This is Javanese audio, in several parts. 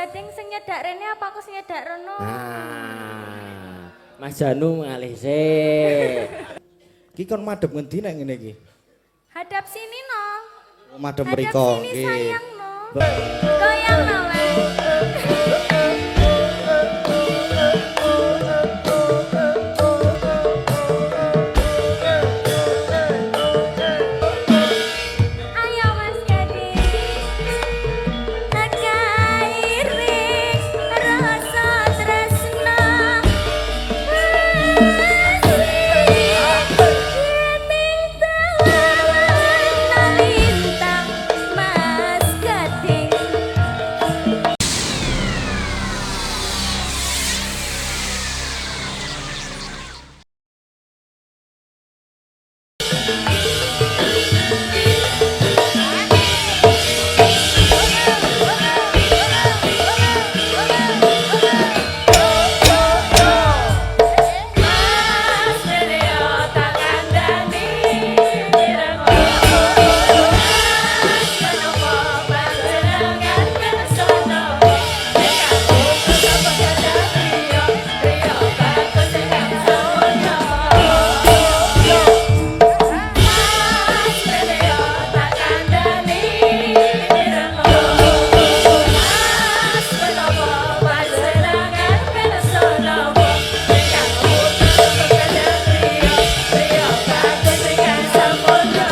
Gading sing nyedak rene apa aku sing nyedak rono? Ah, Mas Janu ngalih sik. Ki kon madhep ngendi nek ngene iki? Hadap sini no. Madhep Hadap mriko. sini Nggih. sayang no. Goyang no Mas. Ayo Mas Gading. Nakairing rasa tresna. Lintang Mas Gading. Mas Rio tak kandani mirenggo. Mas menapa panjenengan kersono. Nekamu menapa dadak Rio, Rio bagus ingkang samono. Mas Rio tak kandani mirenggo. Mas menapa panjenengan kersono. Nekamu menapa dadak Rio, Rio bagus ingkang samono.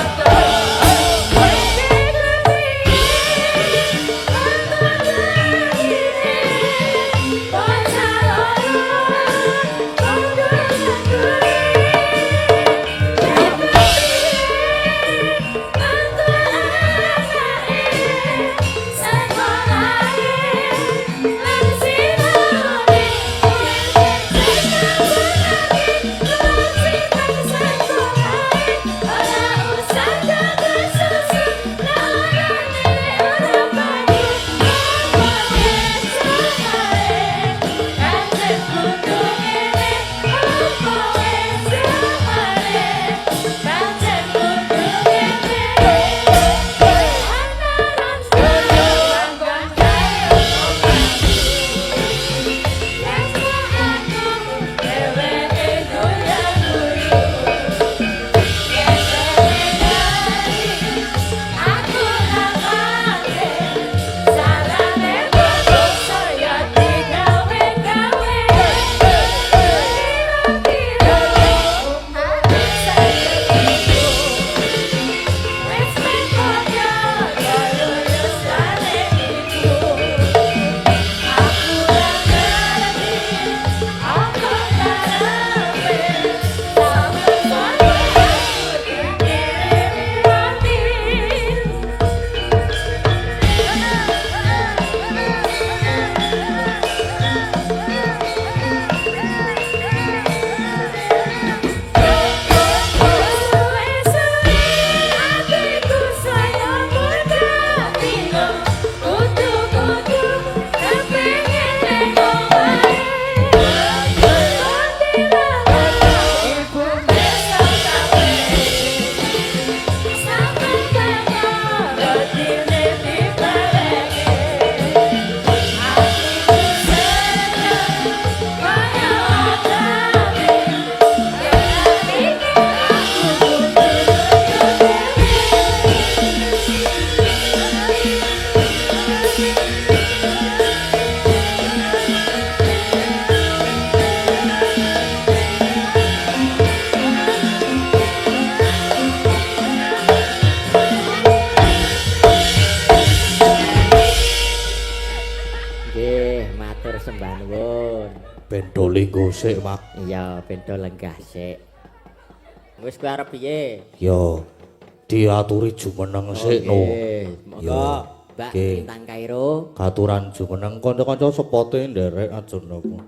Nggih, matur sembah nuwun. Bento linggo sik, Mak. Iya, bento lenggah sik. Wis kowe arep piye? Yo diaturi jumeneng sik no. Nggih, monggo Mbak Nggih. Bintang Kairo. Katuran jumeneng kanca-kanca sepote nderek aja napa.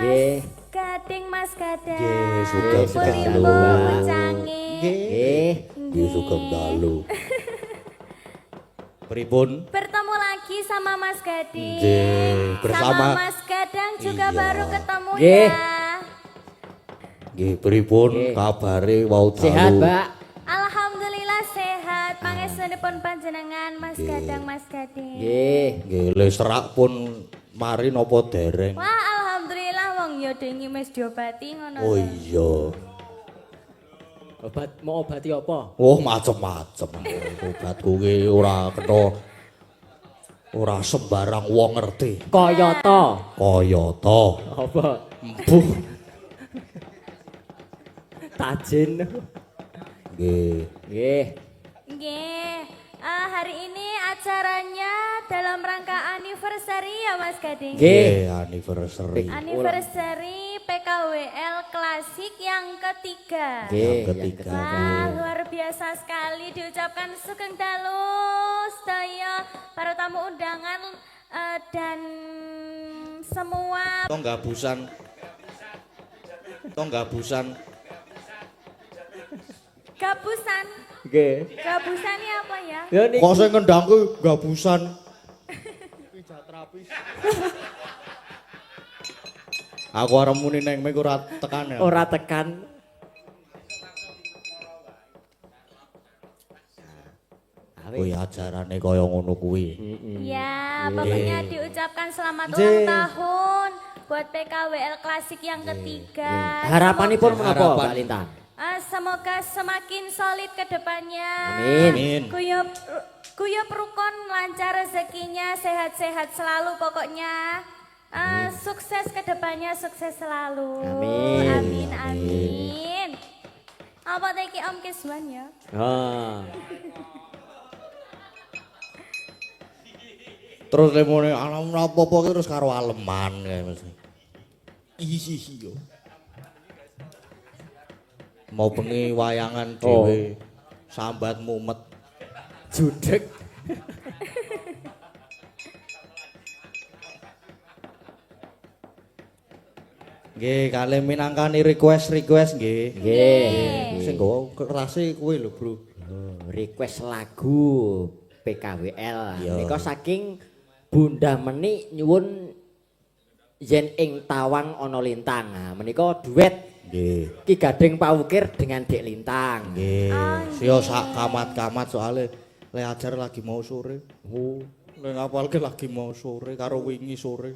Nggih. Gading Mas Gadang. Nggih, sugeng dalu, Pun Mbak. cange. Nggih. Nggih sugeng dalu. Pripun? Bertemu lagi sama Mas Gading. Nggih, bersama sama Mas Gadang juga Iya. baru ketemu Nggih. ya. Nggih, pripun Nggih. kabare wau dalu? Sehat, Mbak. Alhamdulillah sehat. Pangestunipun panjenengan Mas Gadang Mas Gading. Nggih. Nggih, le serak pun mari napa dereng? Wah, alhamdulillah wong ya dengi wis diobati ngono. Oh lho. iya. Mau obati apa? Oh macem-macem. Obat kuwi ora kena ora sembarang wong ngerti. Kayata. Kayata Apa? embuh. Tajin. Nggih. Nggih. Nggih. Hari ini acaranya dalam rangka anniversary ya Mas Gading. Nggih. Anniversary. Anniversary PKWL Klasik yang ketiga. Nggih. Yang ketiga. Wah, luar biasa sekali diucapkan sugeng dalu sedaya para tamu undangan dan semua Tonggabusan. gabusan. Nggih. Gabusannya apa ya? Ya niki. Kok sing ngendangku gabusan. Aku arep muni neng mik ora tekan ya. Ora tekan. Kuwi ajarane kaya ngono kuwi. Ya, pokoknya diucapkan selamat Nggih. ulang tahun buat PKWL Klasik yang ketiga. Harapanipun menapa, Harapan. Mbak Lintang? Semoga semakin solid ke depannya. Amin. Amin. Guyub rukun, lancar rezekinya, sehat-sehat selalu pokoknya. Sukses ke depannya, sukses selalu. Amin. Amin, amin. Apa teki Om Kiswan ya? Ah. Terus lemone alam apa-apa ki terus karo aleman kae mesti. Iya. Mau bengi wayangan dhewe sambat mumet. Judek. Nggih, kalih minangkani request nggih. Nggih. Sing nggawa kerase kuwi lho, Bro. Request lagu PKWL. Iya. Nika saking Bunda Meni nyuwun yen ing Tawang ana Lintang. Nah, menika duet Nggih. Ki Gading Pawukir dengan Dek Lintang. Nggih. Oh, Sio sak kamat-kamat soalnya le ajar lagi mau sore. Oh. Le ngapalke lagi mau sore karo wingi sore.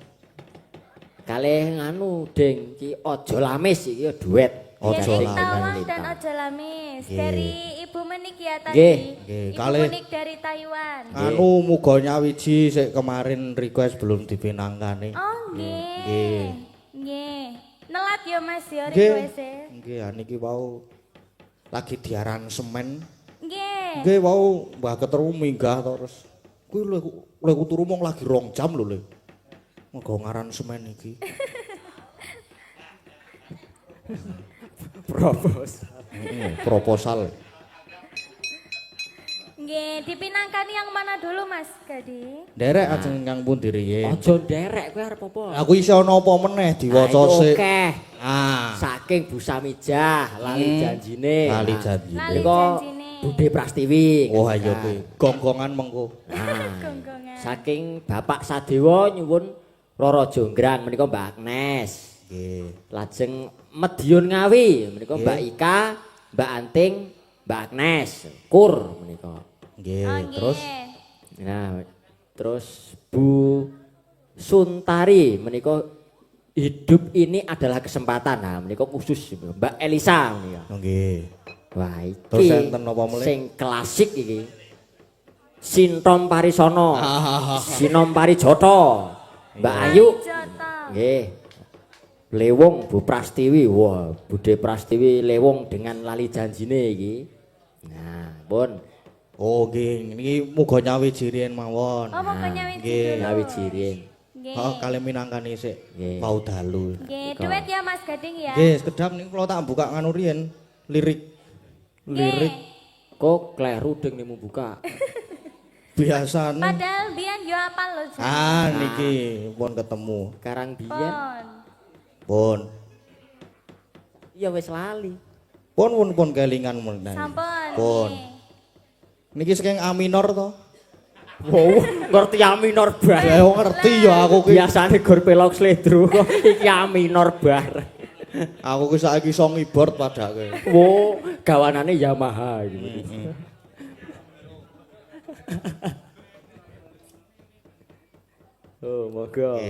Kalih nganu Ding Ki Aja Lamis iki ya duet. Ojo Yeni Lamis. Tawang Lintang. dan Ojo Lamis Nggih. dari Ibu Menik ya tadi. Nggih. Nggih, Ibu kalih- Menik dari Taiwan. Anu muga nyawiji sik kemarin request belum dipinangkani. Oh nggih. Nggih. Nggih. Nelat ya Mas ya Nggih. request-e. Nggih, niki wau lagi diaran semen. Nggih. Nggih wau Mbah Ketru minggah terus. Kuwi lek turu mong lagi 2 jam lho le. Mergo ngaran semen iki. Proposal. Nggih, dipinangkani yang mana dulu Mas Gading? Derek ajeng Kang Pundi riyen. Aja nderek kowe arep apa? Aku iso ana apa meneh diwaca Nah, sik. Oke. Ah, Saking Busa Mijah, lali janjine. Lali Nah, janjine. Lali Nika janjine. Bude Prastiwi. oh ayo Nah, kuwi gonggongan mengko. Nah, Gonggongan. saking Bapak Sadewa nyuwun Roro Jonggrang menika Mbak Agnes. Nggih. Lajeng Medion Ngawi menika Nggih. Mbak Ika, Mbak Anting, Mbak Agnes, Kur menika. Nggih, Oh, terus nggih. Nah, terus Bu Suntari menika hidup ini adalah kesempatan. Nah, menika khusus Mbak Elisa menika. oh, nggih. Wah, iki Terus enten apa meneh? sing klasik iki. Sintom Parisono. Sinom Parijoto. Mbak Ayu. Joto. Nggih. Lewung Bu Prastiwi. Wah, Bude Prastiwi Lewung dengan lali janjine iki. Nah, pun Oh nggih, niki muga nyawiji riyen mawon. Oh, pokoknya wis nggih. dulu. nyawiji riyen. Nggih. Oh, kali minangkani sik Nggih. wau dalu. Nggih, duet ya Mas Gading ya. Nggih, sekedap niku kula tak buka nganu riyen lirik. Lirik Kok kleru ding nemu buka. biasane. Padahal biyen yo apal lho. Jan. Ah, niki pun ketemu. Karang biyen Pon. Pun. Ya wis lali. Pun kelingan meneh. Sampun. Pun. nggih. Niki saking A minor to. Wow, ngerti A minor bar. Ya ngerti ya aku ki. Biasane gor pelok sledru kok iki A minor bar. Aku ki saiki iso ngibord padake. Wow, gawanane Yamaha iki. Oh, moga.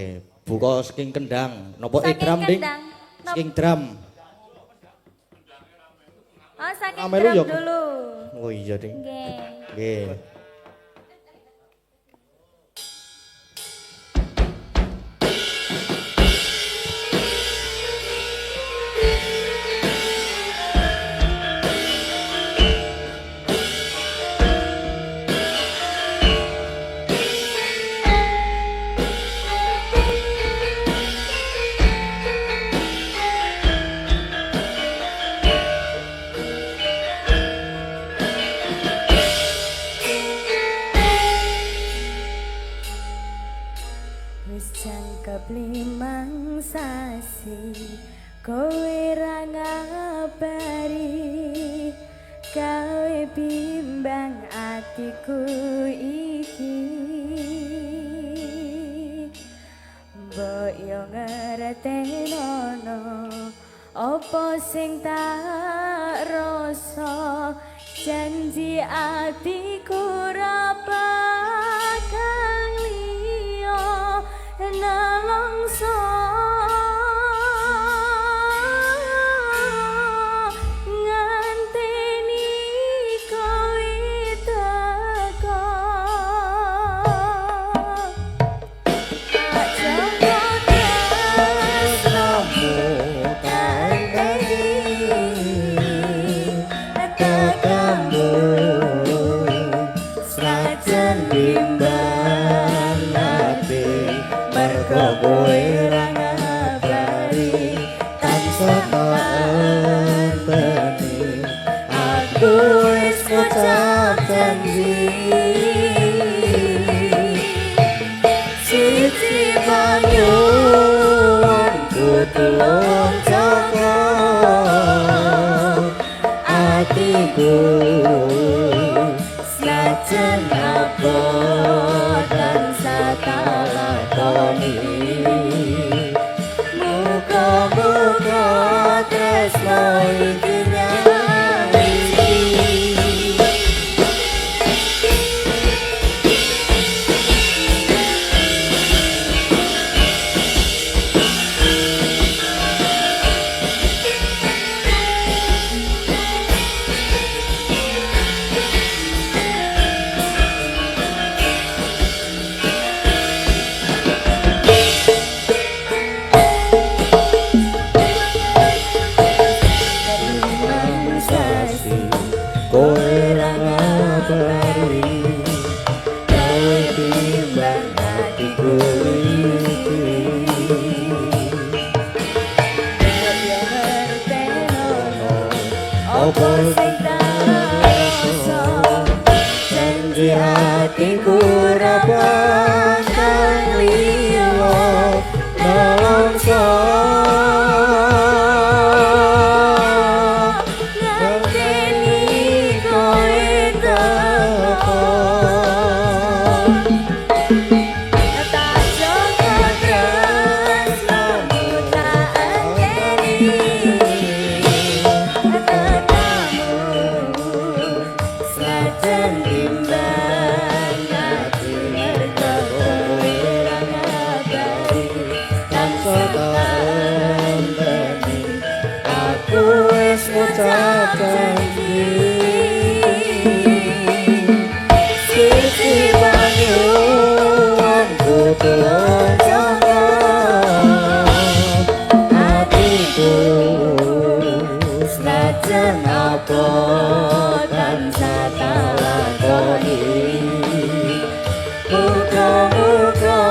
Buka saking kendang. Napa Saking drum ding? kendang. Saking drum. Oh, saking Amelu drum ya? dulu. Oh iya ding. Nggih. Nggih. Wis jangkep 5 sasi kowe ra ngabari gawe bimbang atiku iki mbok yo ngertenono apa sing tak rasa janji atiku ra bakal liya nelongso nganteni kowe teko aja tresnomu kandhani Sajen bimbang ati mergo kowe ra ngabari tansah enteni aku wis ngucap janji siji panyuwun kudu jaga atiku senajan apa dan satalakoni muga-muga tresno iki nyawisi sasi kowe ra ngabari kowe timbang atiku iki apa sing rasa janji atiku ra bakal liya nelongso nganteni kowe teko tak jaga tresnomu tak anteni sajen bimbang ati mergo kowe ra ngabari tansah enteni aku wis ngucap janji sisi panyuwun kudu jaga atiku senajan apa tansah talakoni muga-muga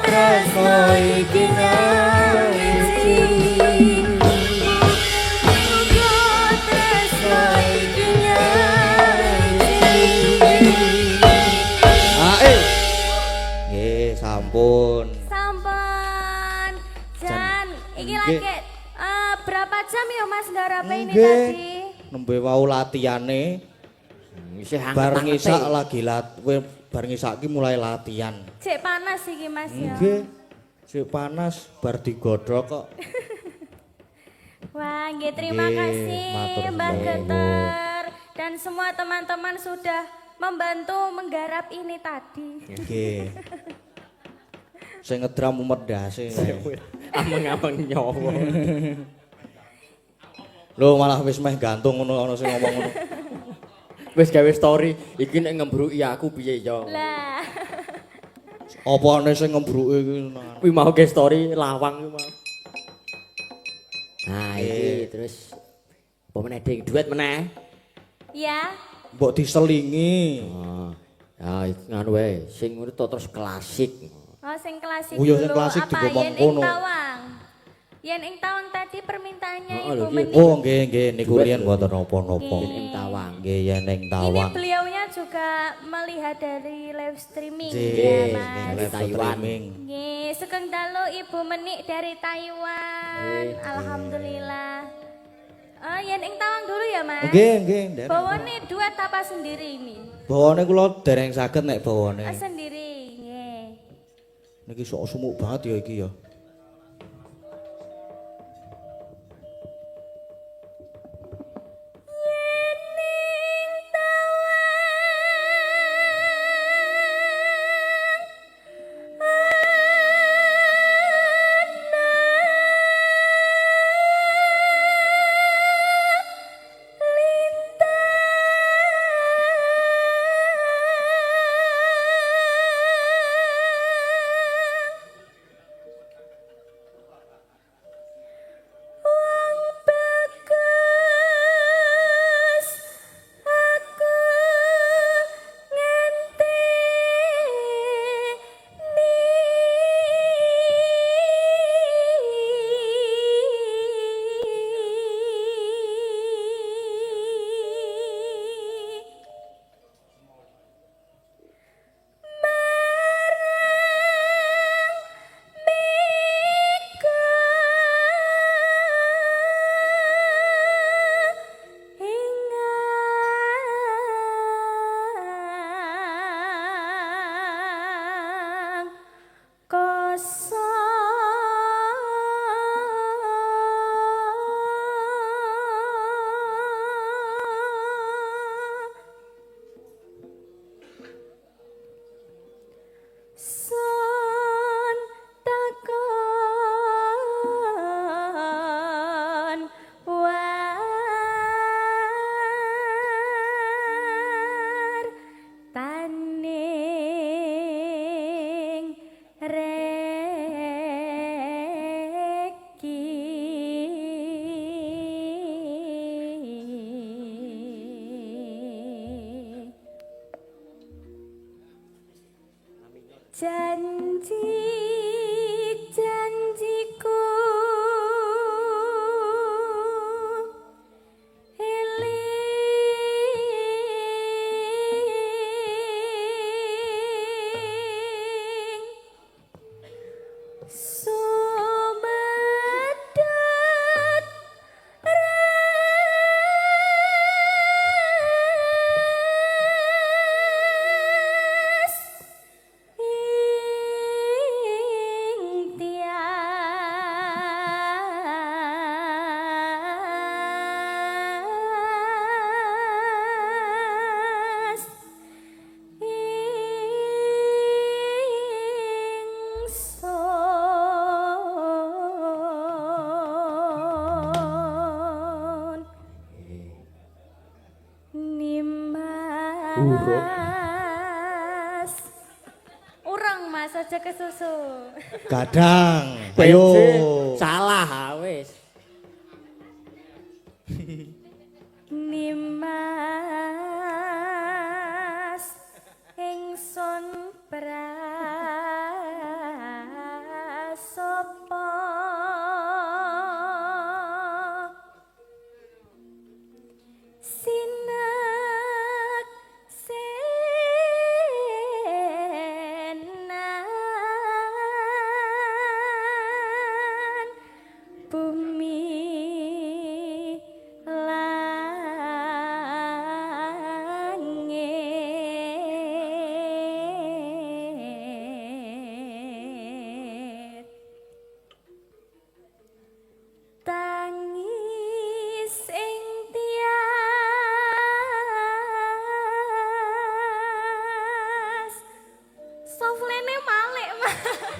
tresno iki nyawisi muga tresno iki nyawisi nggih sampun sampun jan Iki Nggih. lagi berapa jam ya Mas garape ini Nggih. tadi? Nembe wau latihane Isih bar anget-anget. ngisak lagi bar ngisak ki mulai latihan. Cek panas iki Mas ya. Nggih. Sik panas bar digodhog kok. Wah, nggih terima Nggih, kasih matur Mbak nuwun. Geter dan semua teman-teman sudah membantu menggarap ini tadi. Nggih. Sing ngedram umedase. Ameng-ameng nyawa. Lho malah wis meh gantung ngono ana sing ngomong ngono. Wis gawe story, iki nek ngembruki aku piye ya. Lah, Apane sing ngembruke iki nang. Kuwi mau ke story lawang kuwi mau. Nah, iki terus apa meneh Ding? Duet meneh. ya. Mbok diselingi. Oh. Ya iki nganu wae, sing ngono to terus klasik. Oh, sing klasik Oh, ya, sing dulu. klasik Apa digomong yen ing kono. tawang? Yen ing tawang tadi permintaannya Oh, Ibu lho, Menik. Oh nggih nggih niku Duet riyen lho. mboten napa-napa. Nggih. Ing Tawang. Nggih yen ning Ini Tawang. beliaunya juga melihat dari live streaming Nggih, ya, nggih, Mas. live Taiwan. streaming. Nggih, sugeng dalu Ibu Menik dari Taiwan. Alhamdulillah. Oh, yen ing tawang dulu ya, Mas. Nggih nggih nderek. Bawane duet apa sendiri ini? Bawane kula dereng saged nek bawane. Oh, sendiri. Nggih. Niki sok sumuk banget ya iki ya. Bagus, aku ngenteni. Ingang kosong Sun takon war taning reki janji janjiku eling sumedhot ras ing tias ingsun nimas urang Mas aja kesusu. Kadang. Ayo. Ayo. Salah wis. Nimas ingsun prasopo sinak senan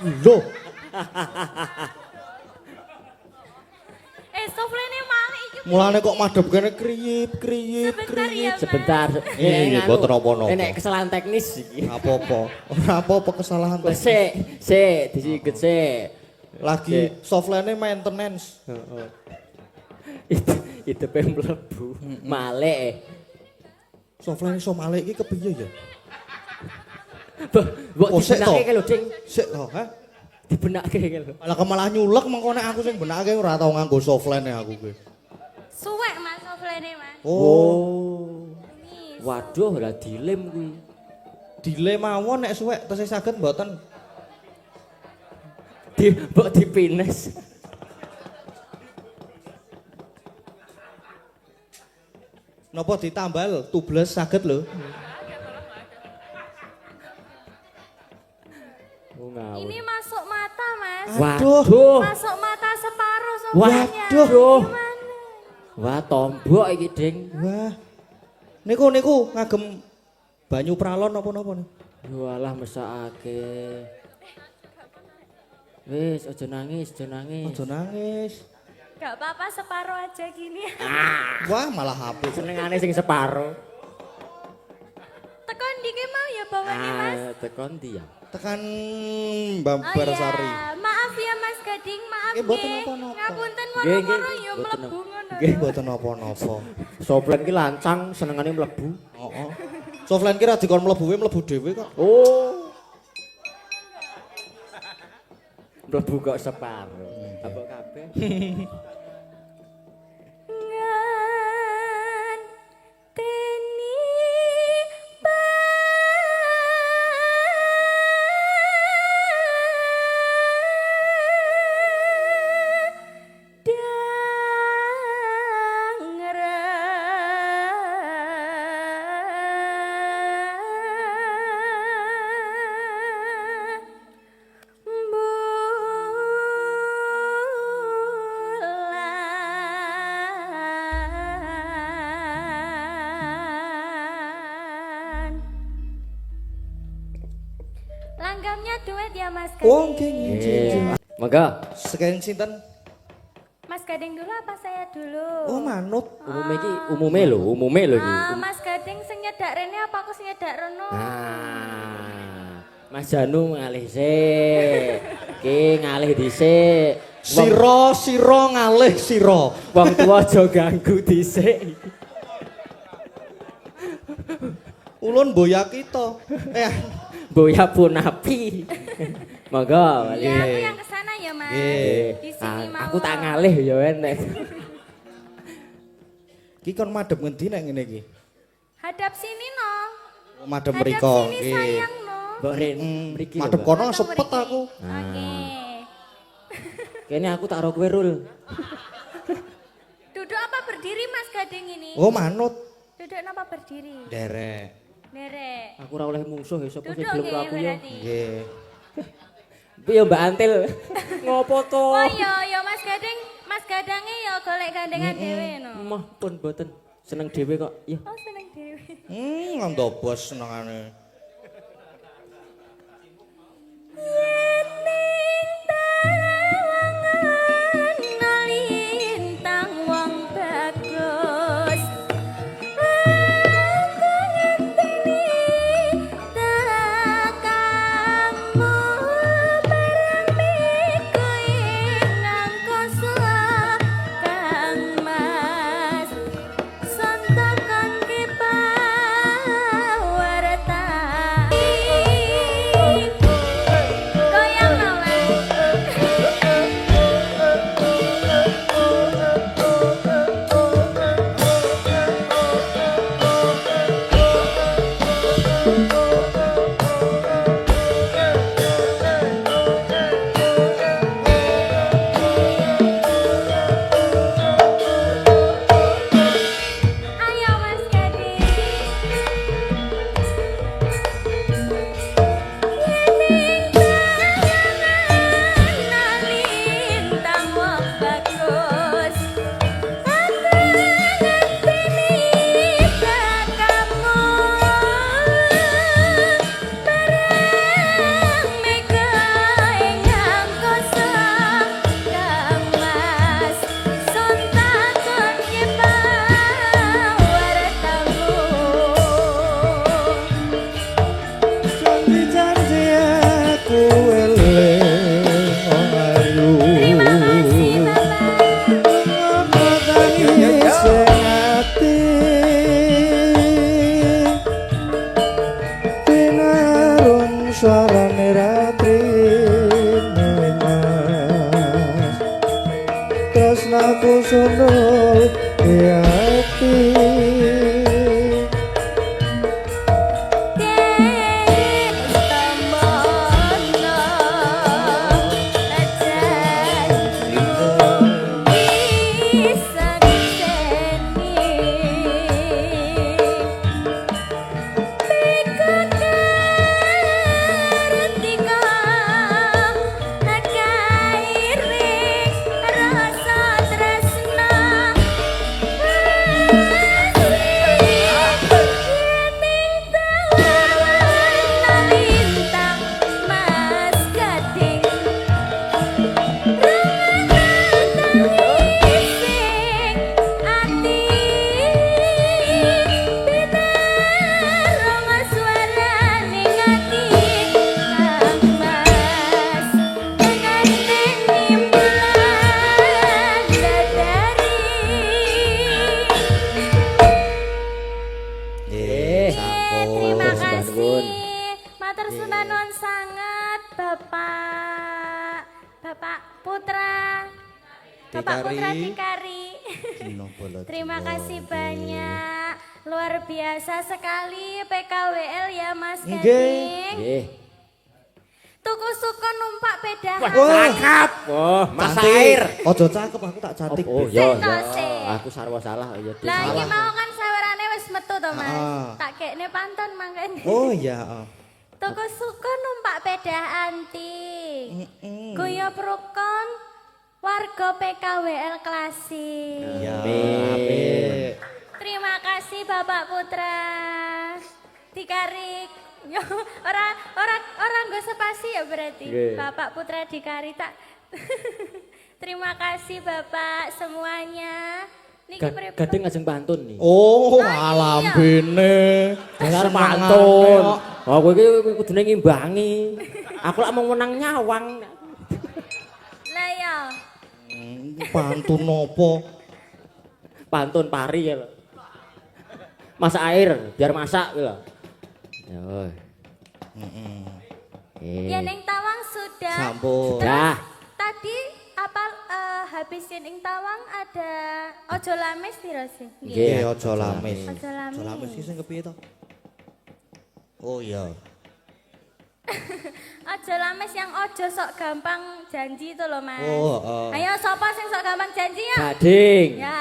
Lho, Soflene malih iki. mulane kok madhep kene kriyip. Sebentar ya, Mas. Sebentar. Ini mboten napa-napa. Nek kesalahan teknis iki. Apa-apa. Ora apa-apa kesalahan. Wes sik, disiget sik. Lagi softline maintenance. Heeh. Itu pengen mlebu. Malek. Softline iso malih iki kepiye ya? Mbok Oh, sik to. dibenake lho, Ding. Sik to, ha? Dibenake lho. Malah nyulek mengko nek aku sing benake ora tau nganggo softline aku kuwi. Suwek Mas Soflene Mas. Oh. Ini Waduh, lah dilem kuwi. Dile mawon nek suwek tesih saged mboten. Mbok dipines. Napa ditambal tubles saged lho. Oh, ngawur. Ini masuk mata Mas. Waduh. Masuk mata separuh Soflenya. Waduh. Gimana? Wah, tombok iki, Ding. Wah. Niku ngagem banyu pralon napa-napa niku. Walah mesakake. Wis aja nangis, aja nangis. Aja nangis. Gak apa-apa separuh aja gini. Wah, malah HP. Senengane sing separo. Tekan dikit mau ya bawane Mas. Tekon ndi ya? Tekan Mbak Barsari. iya, maaf ya Mas Gading, maaf Mboten nggih. napa-napa. Ngapunten Nggih, nggih, moro-moro ya mboten mlebu ngono. Nggih mboten napa-napa. Soplen ki lancang senengane mlebu. Heeh. Softline ki ra dikon mlebu dhewe kok. Oh. Mlebu kok separo. Apa kabeh? Nganteni badang bulan. Langgamnya duet ya Mas Gading. Oh, nggih nggih. Monggo. Sekeng sinten? Mas Gading dulu apa saya dulu? Oh, manut. Umume lho iki. Mas Gading sing nyedak rene apa aku sing nyedak rono? Nah, Mas Janu ngalih sik. Ki ngalih dhisik. Sira ngalih sira. Wong tuwa aja ganggu dhisik. Ulun boya kita. Boya pun api. Monggo bali. Iya, aku yang kesana ya Mas. Nggih. Di sini mau. Aku tak ngalih ya enek. Ki kon madhep ngendi nek ngene iki? Hadap sini no. Oh, madhep Hadap mriko. sini Nggih. sayang no. Mbok Rin, mriki lho, Madhep Mbak. kono Atau sepet mriki? aku. Oke. Kene aku tak ro kowe Rul. Duduk apa berdiri Mas Gading ini? Oh, manut. Duduk apa berdiri? Derek. Derek. Aku ora oleh mungsuh ya sapa sing Duduk gelem nggih aku ya. berarti. Nggih. Piye Mbak Antil? Ngopo to? Oh ya Mas Gading, Mas Gadange ya golek gandengan dhewe no. Mah pun boten seneng dhewe kok. Ya. Oh seneng dhewe. Ngondo bos senengane. Lintang wong bagus. sundul hati Terima Terus, Mbak Nun. kasih. Matur suwun nuwun sangat Bapak Putra. Bapak Putra Dikari. Terima kasih banyak. Luar biasa sekali PKWL ya Mas Gading. Nggih. Tuku suku numpak pedahan. Cakep. Oh, Mas Cantik. Air. Ojo cakep aku tak cantik. Oh, Sik, ya, toh, ya. sik. Aku sarwa salah ya. Lah iki salah. mau kan sawerane wis metu to Mas. Ah. Tak kekne pantun mangkene. Oh iya. Tuku suku numpak pedah anting. Guyo prukon warga PKWL klasik. Ya, Amin. apik. Terima kasih Bapak Putra. Dikarik. Yo, ora nggo spasi ya berarti. Nggih. Bapak Putra Dikari tak. Terima kasih Bapak semuanya. Niki pripun? Gading ngajeng pantun nih. Oh, iya. alambene. Dengar Senengane pantun. kok. Oh, kowe iki kudune ngimbangi. Aku lak mau menang nyawang. Lah ya. Pantun nopo? Pantun pari ya. Masak air, biar masak gitu. Ya. Ya Neng Tawang sudah. Sampun. Dah. Tadi apa habisin ing Tawang ada ojo lames piro sih? Nggih. Nggih, aja lamis. Ojo lamis. Aja lamis iki sing kepiye to? Oh iya. Ojo lames yang ojo sok gampang janji itu loh Mas. Oh, Ayo sapa sing sok gampang janji ya? Gading. Ya.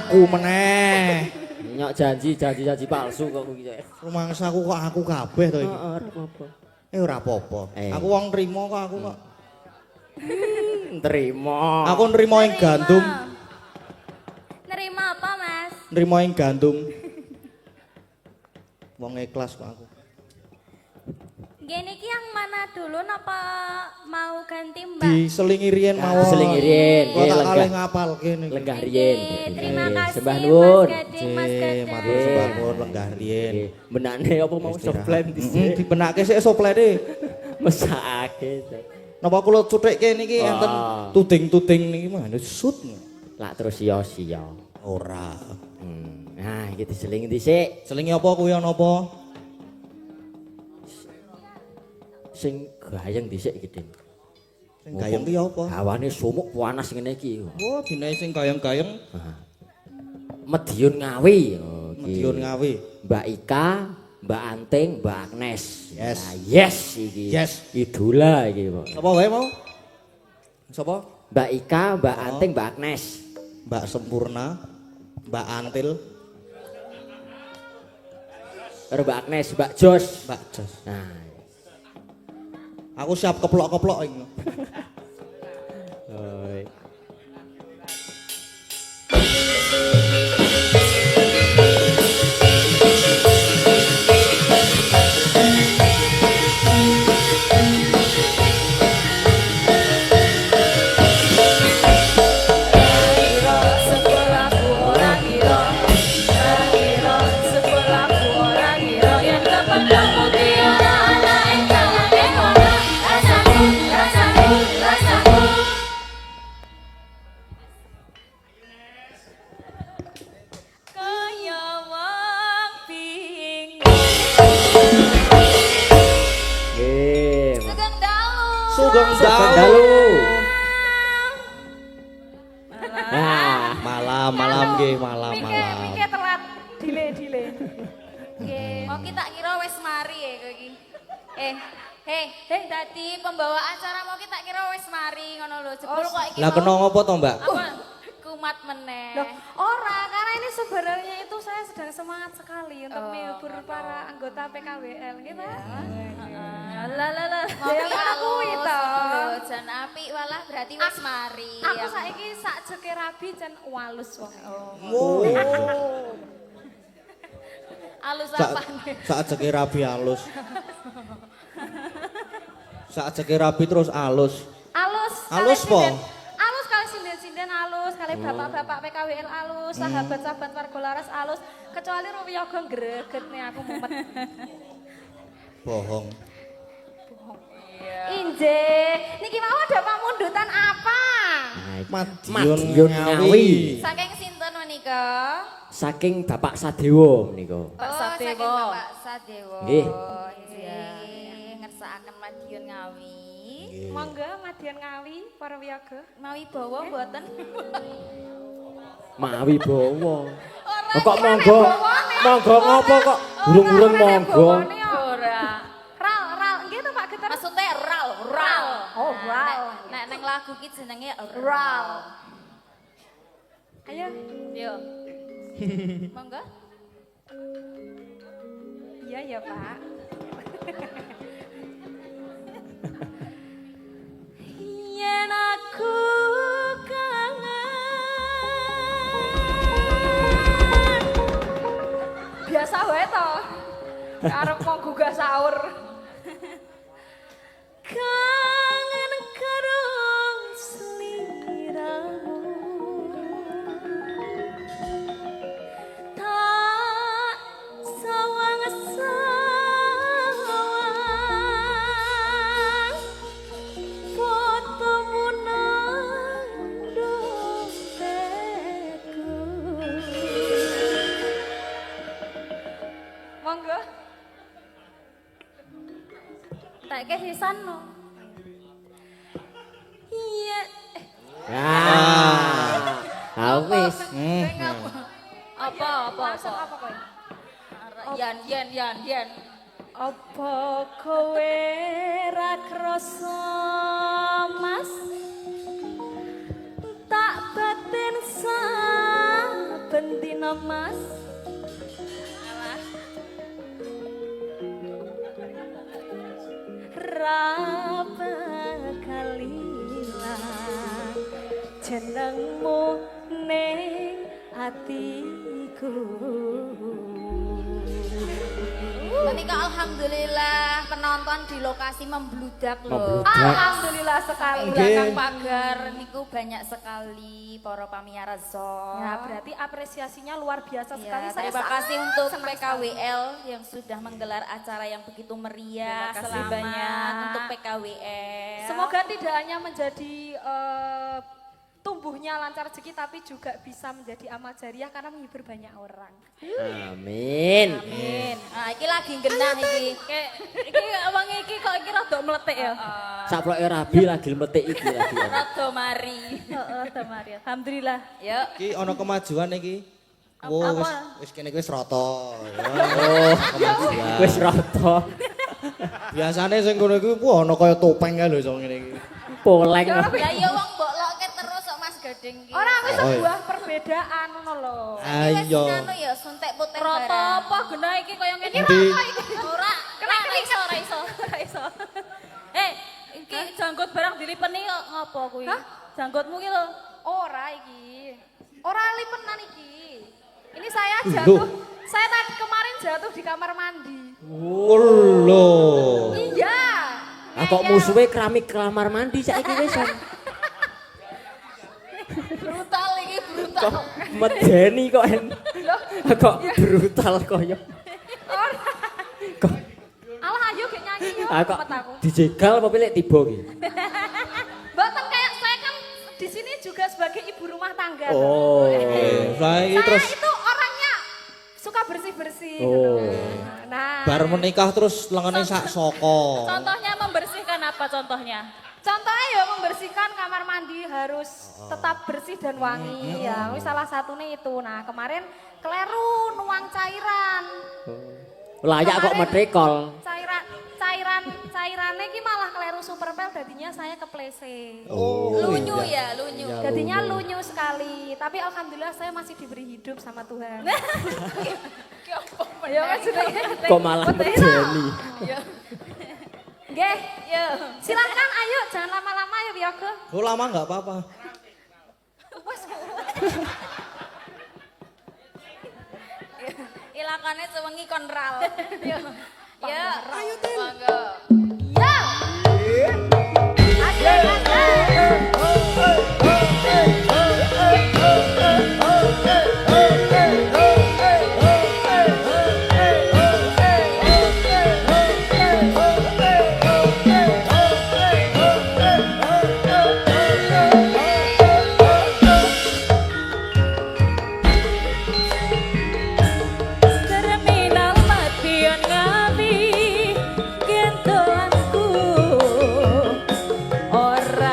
Aku meneh. Nyok janji palsu kok kuwi. Rumangsaku kok aku kabeh to iki. Ora apa-apa. Ora apa-apa. Aku wong nrimo kok aku kok. Terima. Aku nrimo ing gandum, Nerima apa Mas? nrimo ing gandum. Wong ikhlas kok aku. Gini ki yang mana dulu napa mau ganti Mbak? Diselingi riyen mawon. Selingi riyen. Kok tak Nggih, kalih lenggah. ngapalke niki. Lenggah riyen. Terima Nggih, kasih sembah Mas nuwun. Gading, Mas Nggih, matur Gading. sembah nuwun lenggah riyen. Nggih, benane apa mau softline dhisik. Dibenake sik soplete. Mesake. Napa kula cuthikke niki Wah. enten tuding-tuding niki mah sut. Lak terus sia-sia. Ora. Nah, iki diselingi dhisik. Selingi apa kuwi ana apa? Sing gayeng dhisik iki, Ding. Sing gayeng ki apa? Hawane sumuk panas ngene iki. Oh, dinae sing gayeng-gayeng Medion Ngawi. Oh, iki. Medion Ngawi. Mbak Ika, Mbak Anting, Mbak Agnes. Yes. Nah, yes iki. Yes. Idola iki, Pak. Sapa wae mau? Sapa? Mbak Ika, Mbak Anting, Mbak Agnes. Mbak Sempurna, Mbak Antil, Karo Mbak Agnes, Mbak Jos. Mbak Jos. Nah, Aku siap keplok-keplok iki. oi. Kaya wong bingung. Nggih. Sugeng dalu. Sugeng Dalu. Nah, Malam nggih, malam. Mike telat dile. Nggih, mau kita kira wis mari ya kowe iki. Dadi pembawa acara mau kita kira wis mari ngono lho. Jebul kok iki. Lah kena ngopo to, Mbak? apa? Kumat meneh. Loh, ora, karena ini sebenarnya itu saya sedang semangat sekali untuk menghibur para anggota PKWL gitu. Lah. Ngopi aku itu. Jan apik walah berarti wis mari. Aku saiki sak jeke rabi jan walus wong. Oh. Alus apa nih? Saat jeki rabi halus. Saat jeki rabi terus halus. Alus po? Alus kali sinden-sinden alus, kali bapak-bapak PKWL alus, sahabat-sahabat warga laras alus, kecuali Ruwiyoga greget nih aku mumet. Bohong. Inje, niki mau ada pamundutan apa? Madiun Ngawi. Saking sinten menika? Saking Bapak Sadewo menika. Pak Sadewo. Bapak Sadewo. Nggih. Ngersakaken Madiun Ngawi. Monggo Madiun Ngawi, para wiyaga. Mawi bawa mboten? Mawi bawa. Ora. Kok monggo? Monggo ngopo kok? Burung-burung monggo. Ora. Ral, nggih to Pak Geter. Maksudnya ral. Oh, ral. Nek neng lagu ki jenenge Ral. Ayo. Yo. Monggo. Iya ya, Pak. Yen aku kangen. Biasa wae to. Arep mau gugah sahur. Kangen karo sliramu. Tak sawang-sawang fotomu nang dompetku. Monggo. Tak kesisan no. Iya. Wis. Apa? Maksud apa kowe? Yan. Apa kowe ra krasa Mas? Tak batin saben dina Mas. Ra bakal ilang jenengmu ning atiku. Menika alhamdulillah penonton di lokasi membludak loh. Membludak. Alhamdulillah sekali. Belakang pagar niku banyak sekali para pamiarsa. Ya, berarti apresiasinya luar biasa sekali. Ya, Saya terima sangat kasih untuk senang PKWL yang sudah menggelar acara yang begitu meriah. Terima kasih Selamat banyak. untuk PKWL. Semoga tidak hanya menjadi tumbuhnya lancar rezeki, tapi juga bisa menjadi amal jariah karena menghibur banyak orang. Amin. Nah, iki lagi genah iki. Iki wong iki kok iki rada meletik ya. Saploke rabi lagi metik iki lagi. Rada mari. Heeh, Damari. Alhamdulillah. Yuk. Iki ana kemajuan iki. Oh, wis kene wis rata. Oh, kemajuan. wis rata. Biasane sing ngono iku ana kaya topeng kae lho iso ngene iki. Poleng. Lah iya wong mbok lokke terus kok Mas Gading iki. Ora wis Oh, iya. sebuah perbedaan ngono lho. Ayo. Anu ya suntik putih Rata barang. apa genah iki kaya ngene Endi? Ora, Kena ora iso. iki janggut barang dilipeni kok ngopo kuwi? Janggutmu ki lho. Ora iki. Ora lipenan iki. Ini saya Loh. jatuh. Saya tadi kemarin jatuh di kamar mandi. Oh lho. Iya. Ah kok musuhe keramik kamar mandi saiki wisan. Brutal iki, brutal. Kok medeni kok en. Kok brutal koyo. Ora. Kok Alah ayo gek nyanyi yo. kok Cepet aku. dijegal apa pilih tiba ki? Mboten kayak saya kan di sini juga sebagai ibu rumah tangga. Oh. Saiki Saya terus itu orangnya suka bersih-bersih. Oh. Nah, bar menikah terus lengene sak soko. Contohnya membersihkan apa contohnya? contohnya ya membersihkan kamar mandi harus tetap bersih dan wangi ya. Wis salah satunya itu. Nah, kemarin keleru nuang cairan. Layak kok Kemarin medrekol. Cairannya ki malah keleru superpel dadinya saya keplese. Lunyu ya, lunyu. Jadinya lunyu sekali. Tapi alhamdulillah saya masih diberi hidup sama Tuhan. Ya kan sudah Kok malah medeni. Nggih, yo. Silakan ayo jangan lama-lama ya Biyogo. Oh lama nggak apa-apa. Ilakane sewengi konral. Ya. Ayo, Monggo. Ya. Asik, asik. Terminal Madiun Ngawi gentolanku ora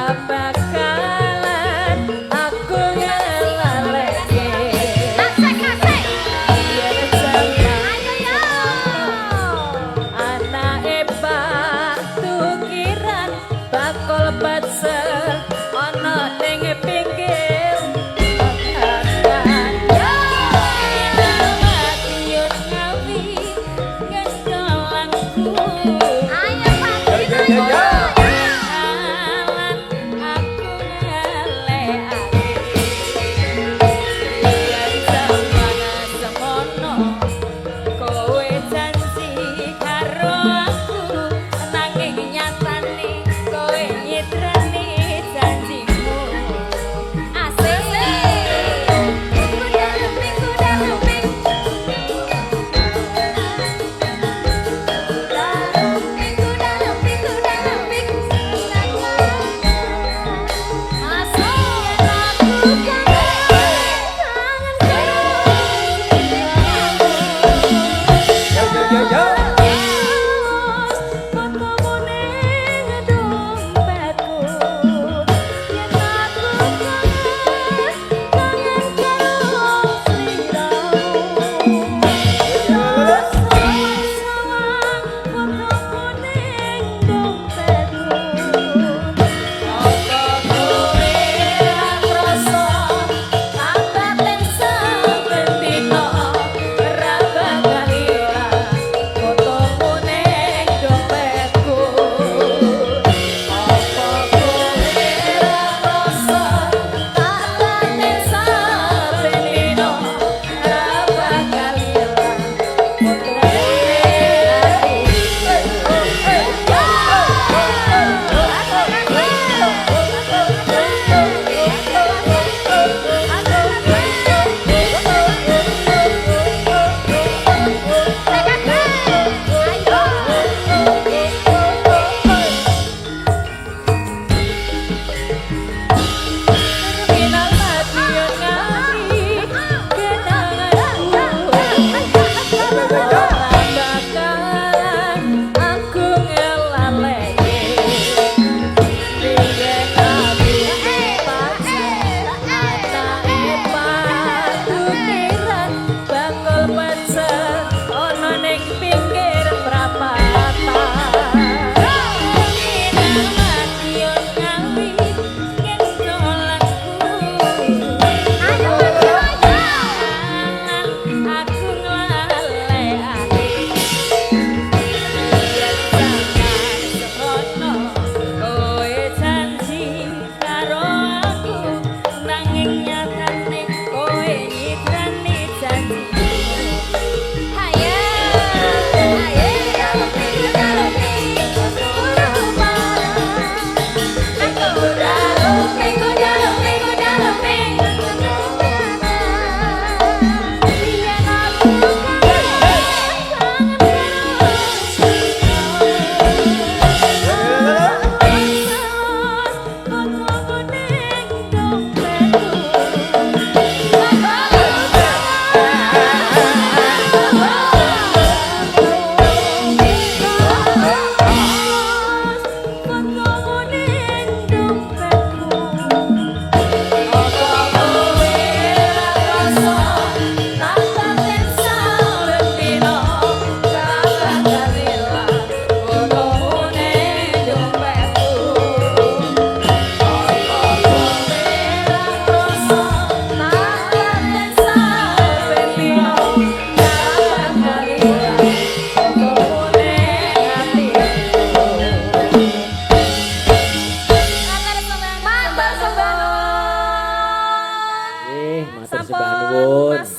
Matur sembah nuwun. Mas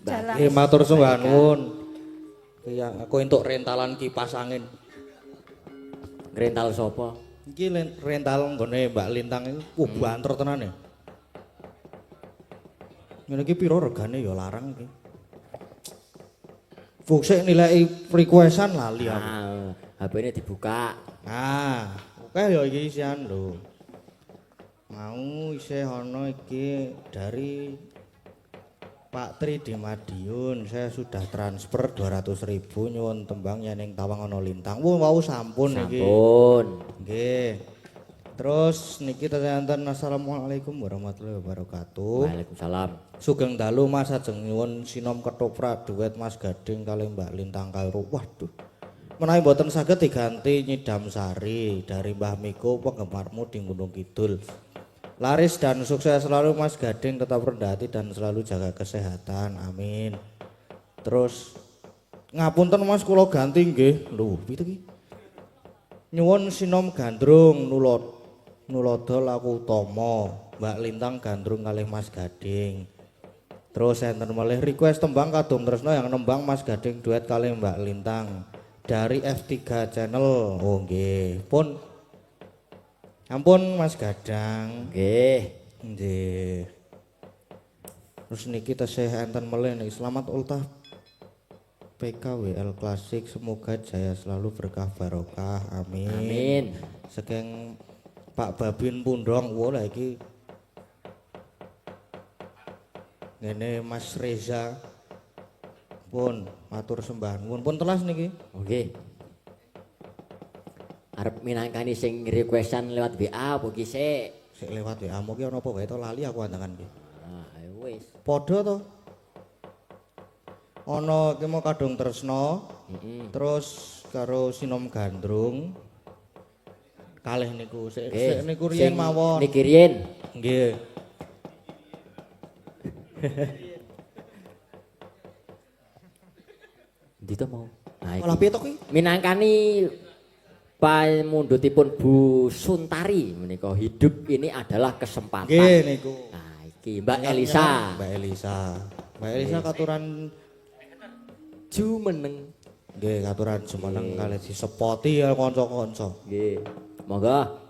Jalang. Nggih matur sembah nuwun. Ya aku entuk rentalan kipas angin. Ngrental sapa? Iki rental nggone Mbak Lintang iki banter tenan ya. Ngene iki piro regane ya larang iki. Fungsi nilai requestan lali aku. Ah, HP-ne dibuka. Nah, oke ya iki isian lho. Mau isih ana iki dari Pak Tri di Madiun. Saya sudah transfer 200.000 nyuwun tembang yen ing Tawang ana lintang. Wau sampun iki. Sampun. Nggih. Terus niki tetanten assalamualaikum warahmatullahi wabarakatuh. Waalaikumsalam. Sugeng dalu Mas ajeng nyuwun sinom ketoprak duet Mas Gading kali Mbak Lintang Kairo. Waduh. Menawi mboten saged diganti Nyidam Sari dari Mbah Miko penggemarmu di Gunung Kidul. Laris dan sukses selalu Mas Gading, tetap rendah hati dan selalu jaga kesehatan. Amin. Terus ngapunten Mas kula ganti nggih. Lho, pitu iki? Nyuwun sinom gandrung nulodol aku utama. Mbak Lintang gandrung kalih Mas Gading. Terus enten malih request tembang kadung tresno yang nembang Mas Gading duet kali Mbak Lintang dari F3 channel. Oh nggih, pun ampun Mas Gadang. Nggih. Nggih. Terus niki tesih enten malih niki selamat ultah PKWL Klasik, semoga jaya selalu berkah barokah. Amin. Amin. Saking Pak Babin Pundong, wah iki ngene Mas Reza pun matur sembah nuwun pun telas niki. Oke. Arep minangkani sing requestan lewat WA apa ki sik? Sik lewat WA mu ki ana apa wae to lali aku andangan ki. Ah, ayo wis. Padha to. Ana ki mau kadung tresno. Terus karo sinom gandrung. Kalih niku sik niku riyen mawon. Niki riyen. Nggih. Ndi to mau? Nah, Malah piye to kuwi? minangkani pamundhutipun Bu Suntari menika hidup ini adalah kesempatan. Nggih niku. Nah, iki Mbak Elisa. Mbak Elisa. Mbak Elisa katuran Jumeneng. nggih katuran jumeneng kalih disepoti ya kanca-kanca. Nggih. Monggo.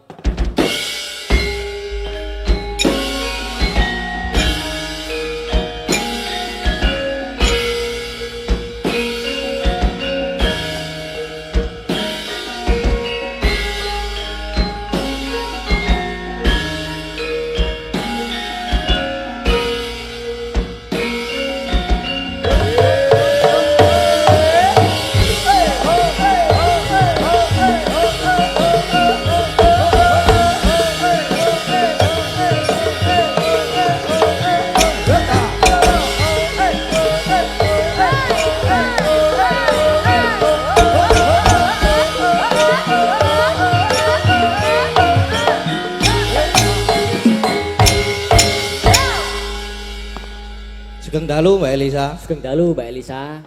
Sugeng dalu Mbak Elisa. Sugeng dalu Mbak Elisa.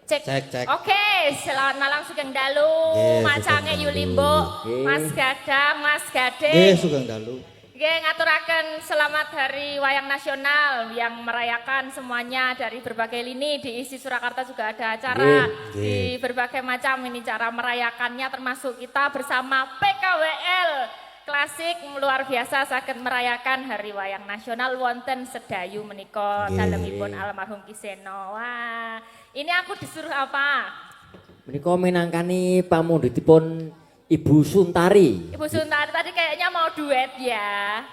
Cek. Oke, selamat malam Sugeng Dalu, Nggih, Macange Sugeng Yulimbo, Nggih. Mas Gadang, Mas Nggih Gading. sugeng dalu. Nggih, ngaturaken selamat Hari Wayang Nasional yang merayakan semuanya dari berbagai lini. Di isi Surakarta juga ada acara Nggih. di berbagai macam ini cara merayakannya, termasuk kita bersama PKWL Klasik luar biasa saged merayakan Hari Wayang Nasional wonten Sedayu menika Nggih. dalemipun almarhum Kiseno. Wah, ini aku disuruh apa? Menika minangkani pamundhutipun Ibu Suntari. Ibu Suntari tadi kayaknya mau duet ya.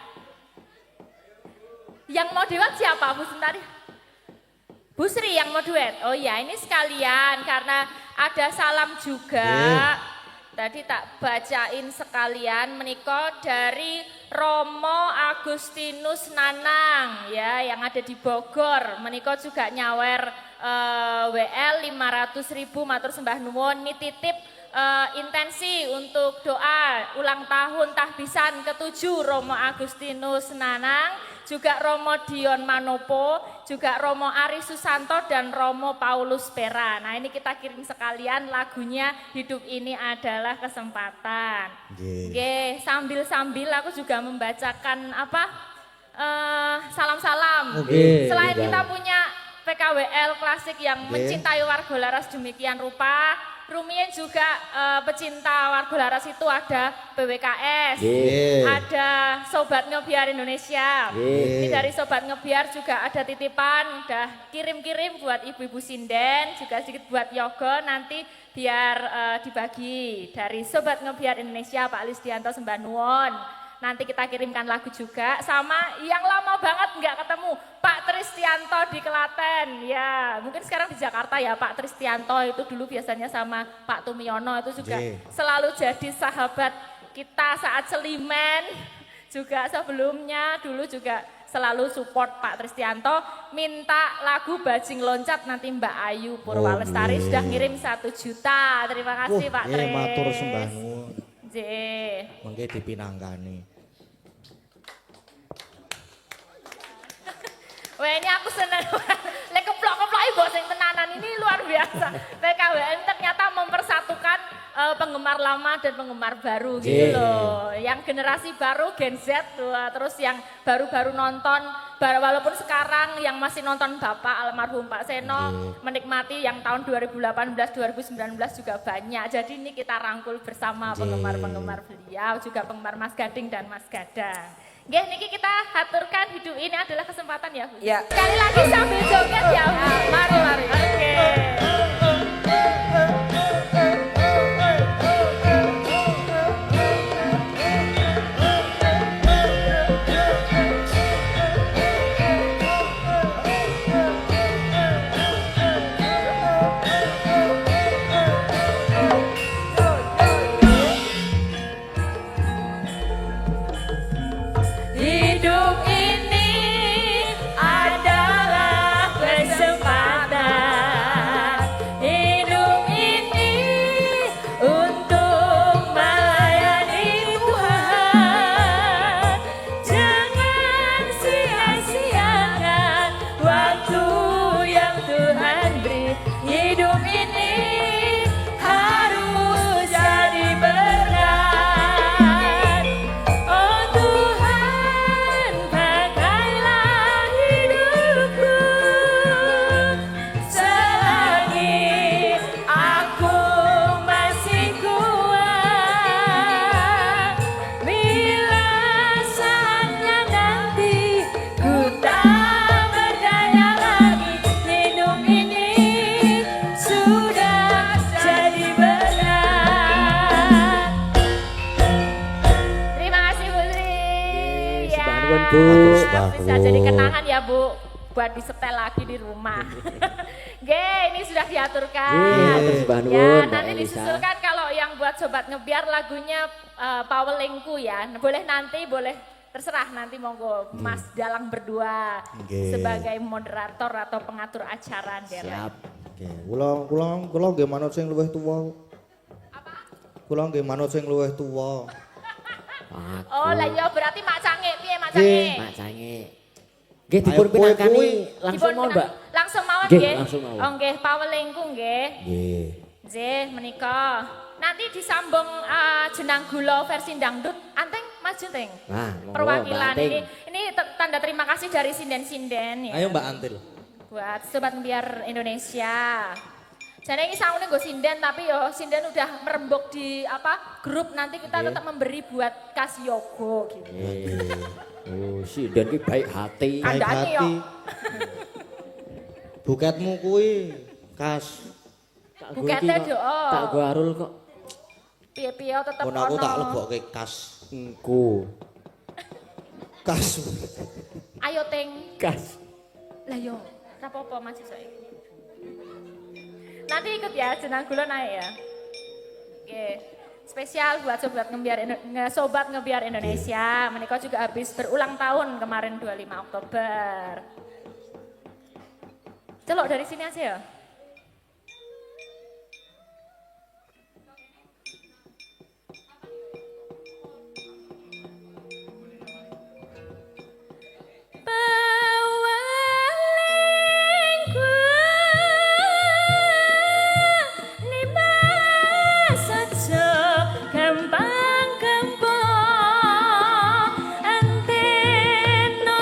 Yang mau duet siapa Bu Suntari? Bu Sri yang mau duet. Oh ya, ini sekalian karena ada salam juga. Tadi tak bacain sekalian menika dari Romo Agustinus Nanang ya yang ada di Bogor. Menika juga nyawer WL 500.000 matur sembah nuwun nititip intensi untuk doa ulang tahun tahbisan ke-7 Romo Agustinus Nanang, juga Romo Dion Manopo, juga Romo Ari Susanto dan Romo Paulus Pera. Nah ini kita kirim sekalian lagunya Hidup Ini Adalah Kesempatan. Nggih. Oke, sambil-sambil aku juga membacakan apa salam-salam. Oke. Selain kita punya PKWL klasik yang mencintai warga laras demikian rupa, Rumien juga pecinta warga laras itu ada BWKS, ada Sobat Ngebiar Indonesia. Ini dari Sobat Ngebiar juga ada titipan, udah kirim-kirim buat ibu-ibu sinden, juga sedikit buat Yogo, nanti biar dibagi dari Sobat Ngebiar Indonesia Pak Listianto sembah nuwun. Nanti kita kirimkan lagu juga sama yang lama banget nggak ketemu Pak Tristianto di Klaten. Ya mungkin sekarang di Jakarta ya Pak Tristianto itu dulu biasanya sama Pak Tumiono itu juga selalu jadi sahabat kita saat Selimen. Juga sebelumnya dulu juga selalu support Pak Tristianto. Minta lagu Bajing Loncat nanti Mbak Ayu Purwalestari sudah ngirim 1 juta. Terima kasih Pak Tris. Matur sembah nuwun. Mengke dipinangkani. Wah ini aku seneng. Lek keplok-keplok ibu sing tenanan ini luar biasa. PKWN ternyata mempersatukan penggemar lama dan penggemar baru gitu loh. Yang generasi baru Gen Z tuh, terus yang baru-baru nonton, walaupun sekarang yang masih nonton Bapak almarhum Pak Seno menikmati yang tahun 2018-2019 juga banyak. Jadi ini kita rangkul bersama penggemar-penggemar beliau, juga penggemar Mas Gading dan Mas Gadang. Nggih niki kita haturkan hidup ini adalah kesempatan ya Bu. Ya. Sekali lagi sambil joget ya Bu. Mari. Oke. Hidup ini adalah kesempatan. Hidup ini untuk melayani Tuhan. Jangan sia-siakan waktu yang Tuhan beri. Hidup ini harus jadi berkat. Oh Tuhan, pakailah hidupku selagi aku masih kuat. Bila saatnya nanti ku tak berdaya lagi, hidup ini sudah jadi berkat. Terima kasih Bu Sri. Sembah nuwun, Bu. Bisa jadi kenangan ya Bu, buat disetel lagi di rumah. Nggih, ini sudah diaturkan. Matur sembah nuwun, Ya, Mbak nanti Elisa. disusulkan kalau yang buat Sobat Ngebiar lagunya Pawelingku ya. Boleh nanti, boleh terserah nanti monggo Mas Dalang berdua sebagai moderator atau pengatur acara. Siap. Oke, kula nggih manut sing luwih tuwa. Apa? Kula nggih manut sing luwih tuwa. Aku. Oh lah ya berarti Mak Cange, piye Mak Cange? Mak Cange. Nggih dipun pinangkani langsung Dipun mau, Mbak. Langsung mawon Nggih, nggih. langsung mawon. Oh nggih, Pawelingku nggih. Nggih. Nggih, menika. Nanti disambung jenang gula versi dangdut. Anteng maju teng. Nah, monggo, Perwakilan Mbak Anting. ini tanda terima kasih dari sinden-sinden ya. Ayo Mbak Antil. Buat Sobat Ngebiar Indonesia. Jadi ini sangune nggo sinden tapi yo sinden udah merembuk di grup, nanti kita tetap memberi buat Kas Yogo gitu. Oh, si Dan ki baik hati. Baik Kandhane yo. hati. Buketmu kuwi Kas. Tak Buketnya doa. Tak go arul kok. Piye-piye tetep Mun aku tak ono. lebokke Kas. Engko. Kas. Ayo teng. Kas. Lah yo, ora apa-apa maju saiki. Nanti ikut ya jenang gula naik ya. Oke. Spesial buat Sobat Ngebiar Indonesia. Menika juga habis berulang tahun kemarin 25 Oktober. Celok dari sini aja ya. Pawelingku nima saja gampang kempong antenono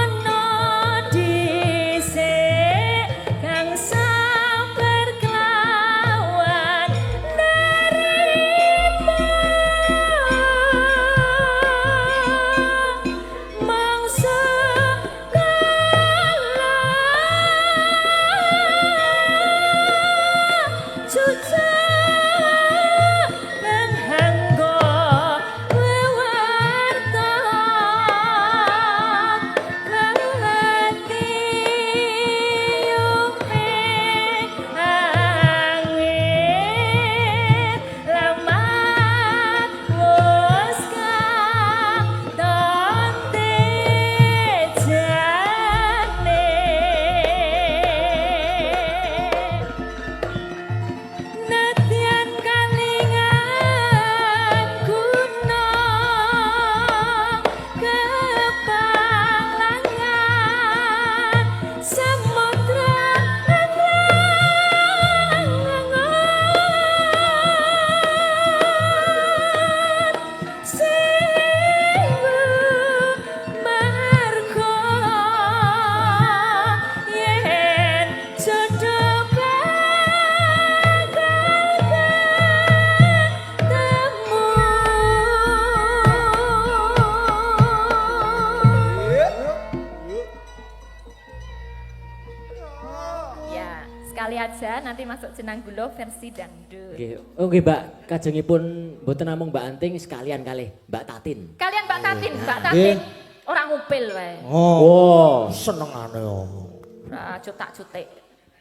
aja nanti masuk Jenang Gulo versi dangdut. Nggih. Oh nggih, Mbak. Kajengipun mboten namung Mbak Anting sekalian kalih Mbak Tatin. Kalian Mbak Tatin, Mbak Nggih. Tatin. Orang ngupil wae. Oh, Oh. senengane oh. Ora cutak-cutik.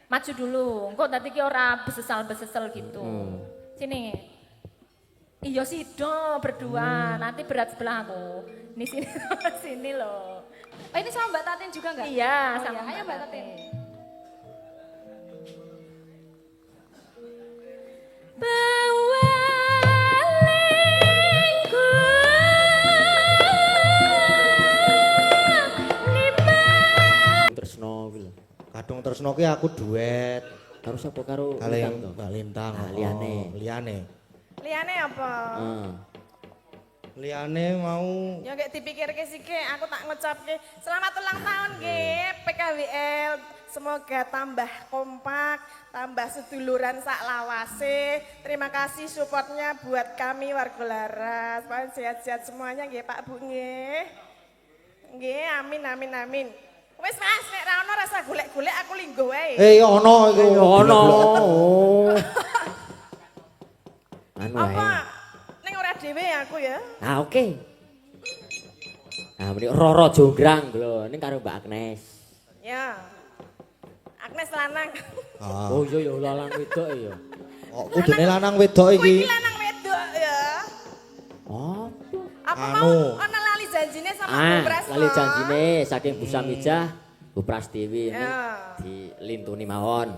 Maju dulu, engko nanti ki ora besesal-besesel gitu. Sini. Iya sih berdua, nanti berat sebelah aku. Ini sini, sini loh. Oh ini sama Mbak Tatin juga nggak? Iya, Oh, sama iya. Ayo Mbak Tatin. Bawa Tresno kuwi lho. Kadung tresno ki aku duet Karo sapa karo kali Lintang to? Mbak Lintang. Ah, liyane. Liyane. Liane apa? Heeh. Liyane mau Ya kayak dipikirke sike, aku tak ngucapke selamat ulang tahun nggih PKWL. Semoga tambah kompak, tambah seduluran sak lawase. Terima kasih supportnya buat kami warga Laras. Pokoknya sehat-sehat semuanya nggih Pak Bu nggih. Nggih, amin amin amin. Wis Mas, nek ra ono rasa golek-golek aku linggo wae. ono iku. Ono. Oh. Anu Apa? ae. Ning ora dhewe aku ya. Ah oke. Nah, mriki Roro Jonggrang lho, ning karo Mbak Agnes. Ya. Agnes lanang. Ah. Oh iya ya lanang wedok ya. Oh, kudune lanang wedok Kuwi iki. lanang wedok ya. Oh. Apa Anu. mau ana lali janjine sama Bu Pras? Lali janjine saking Bu Samijah, Bu Prastiwi ini Ya. dilintuni mawon.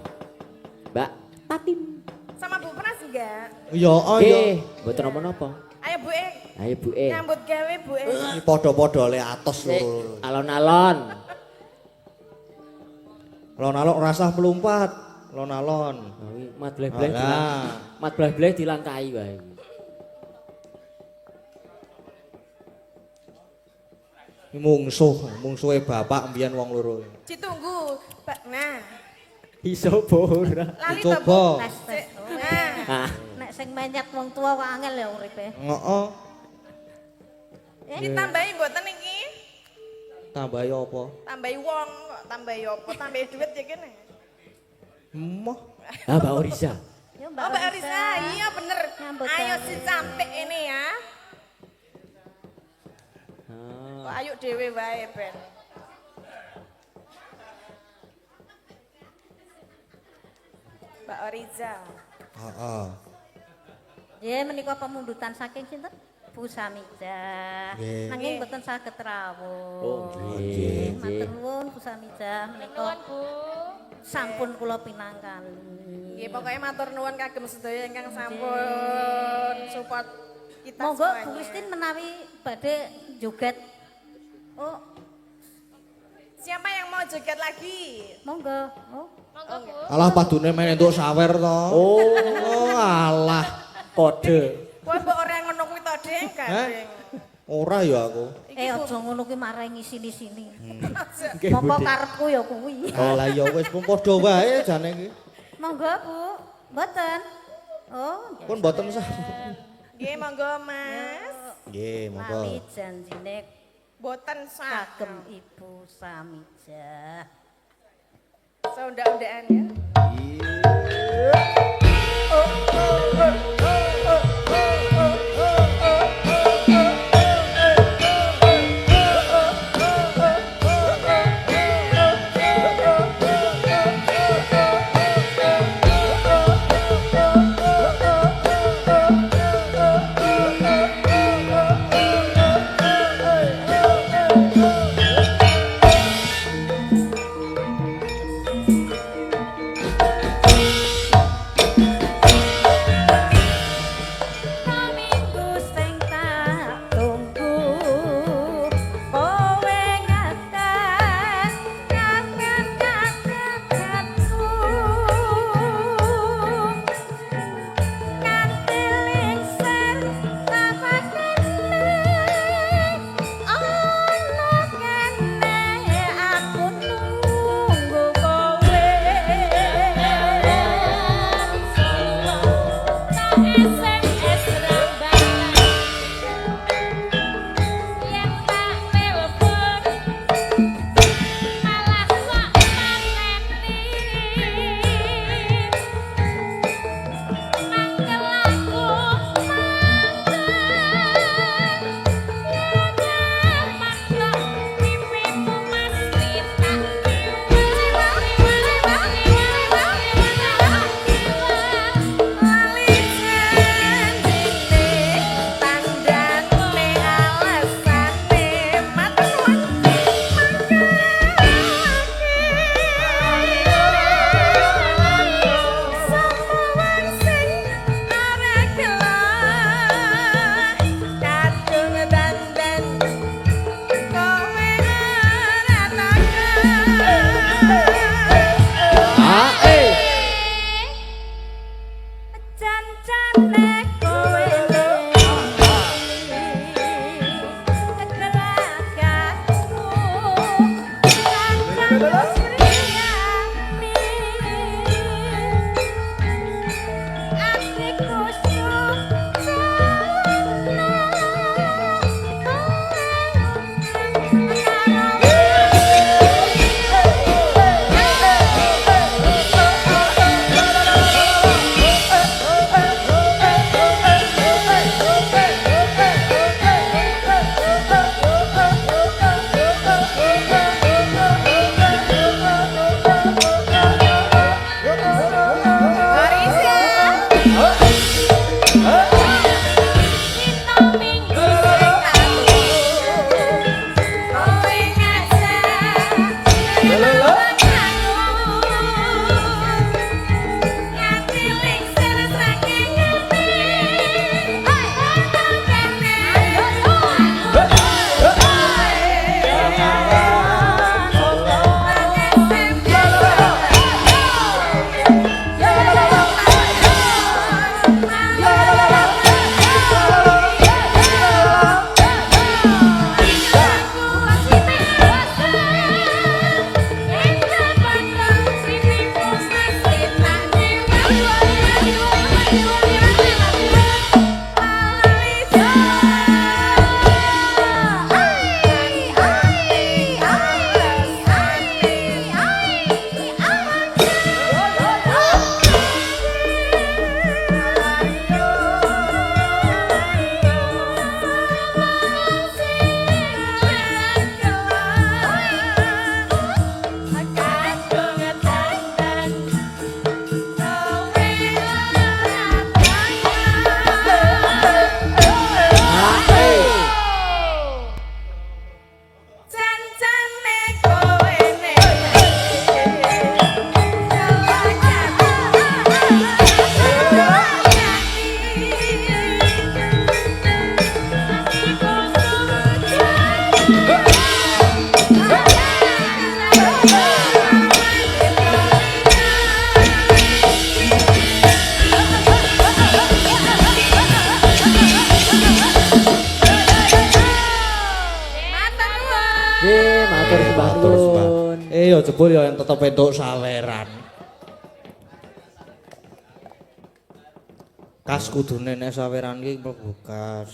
Mbak Tatin. Sama Bu Pras enggak? Iya, oh iya. Nggih, mboten napa-napa. Ayo Bu E, Ayo Bu nyambut gawe Bu E. Iki padha-padha le atos lho. Alon-alon. Alon-alon rasah melumpat. Alon-alon. Oh, iki mat bleh-bleh Alah. mat bleh-bleh dilangkai wae. Iki mungsuhe bapak mbiyen wong loro. Ditunggu. Nah, Iso ora. lali to Bu. Dicoba. Sik. Nah, Ah, Nek sing menyet wong tua kok angel ya uripe. Heeh. ditambahi mboten iki? Tambahi apa? Tambahi wong kok, tambahi apa? Tambahi duit ya kene. Emoh. ah Mbak Oriza. Ya Oh Mbak Arisa, iya bener. Nyambut Ayo gawe. si cantik ini ya. Ah, Kok ayo dhewe wae Ben. Mbak Oriza. Heeh. Ya menika pemundutan saking sinten? Bu Samijah. Nggih. Nanging mboten saged rawuh. Oh, nggih, nggih. Matur nuwun Bu Samijah menika Nuwun Bu. sampun kula pinangkali. Nggih pokoknya matur nuwun kagem sedaya ingkang sampun support kita Monggo semuanya. Bu Kristin menawi badhe joget. Oh, Siapa yang mau joget lagi? monggo. Oh, Monggo Bu. Alah padune main entuk sawer to. Oh, alah. Kode. Kowe mbok ora ngono kuwi to, Deng, Gading. Ora ya aku. aja ngono kuwi marai ngisi-sini. Nggih, Apa Bu. karepku ya kuwi. Alah ya wis pun padha wae jane iki. Monggo Bu. Mboten. Oh, Pun mboten sah. Nggih monggo Mas. Nggih, monggo. lali janjine Boten sah. kagem Ibu Samijah. Seunda-undaan ya. matur sembah Matur sembah. nuwun. Ya jebul ya tetep entuk saweran. Kas kudune nek saweran iki mlebu kas.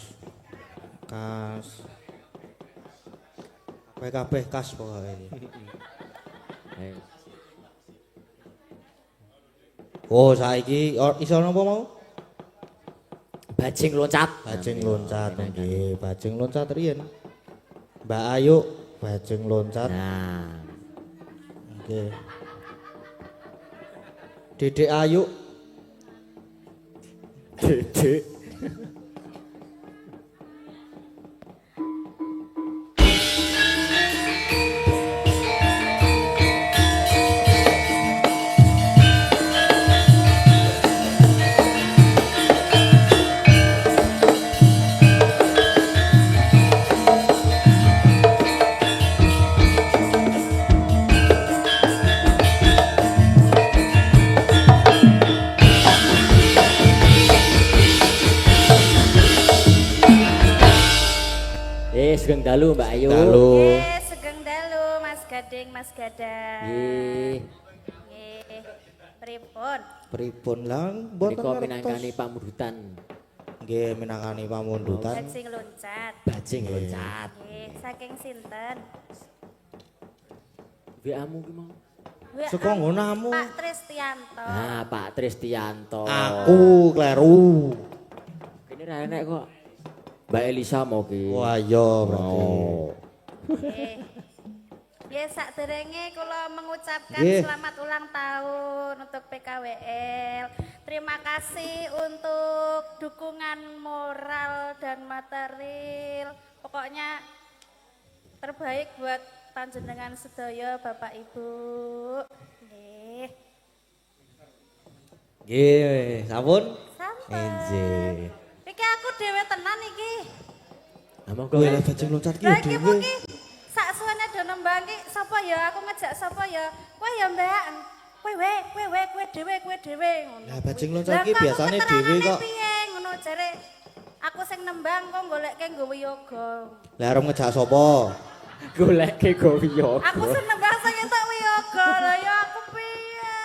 Kas. Kabeh kas pokoke. Oh, saiki iso napa mau? Bajing loncat. Bajing loncat nggih, bajing loncat riyen. Mbak Ayu bajing loncat. Nah, Nggih. Dedek Ayu dedek. Sugeng dalu Mbak Ayu. dalu. Sugeng dalu Mas Gading, Mas Gadang. Nggih. Nggih. Pripun? Pripun lah mboten Menika ngertos. minangkani pamundutan Nggih minangkani pamundutan. Bajing loncat. bajing loncat. Nggih, saking sinten? WA-mu ki mau. WA Saka nggonamu. Pak Tristianto. Nah, Pak Tristianto. Aku kleru. Kene ra enek kok. Mbak Elisa mau ki. Wah iya berarti. Oh. Nggih. Ya sakderenge kula mengucapkan Nggih. selamat ulang tahun untuk PKWL. Terima kasih untuk dukungan moral dan material. Pokoknya terbaik buat panjenengan sedaya Bapak Ibu. Nggih. Nggih, sampun? Sampun. Enje. Iki aku dhewe tenan iki. Amang Kowe kowe lah bajing loncat ki Lah iki dhewe. iki sak suwene do nembang ki sapa ya? Aku ngejak sapa ya? Kowe ya, Mbak. Kowe kowe dhewe ngono. Lah bajing loncat Lah, ki kok aku biasane keterangane dhewe kok. Piye ngono jare aku sing nembang kok goleke nggawa yoga. Lah arep ngejak sapa? goleke goyo. Aku sing nembang sing entuk yoga. Lah ya aku piye?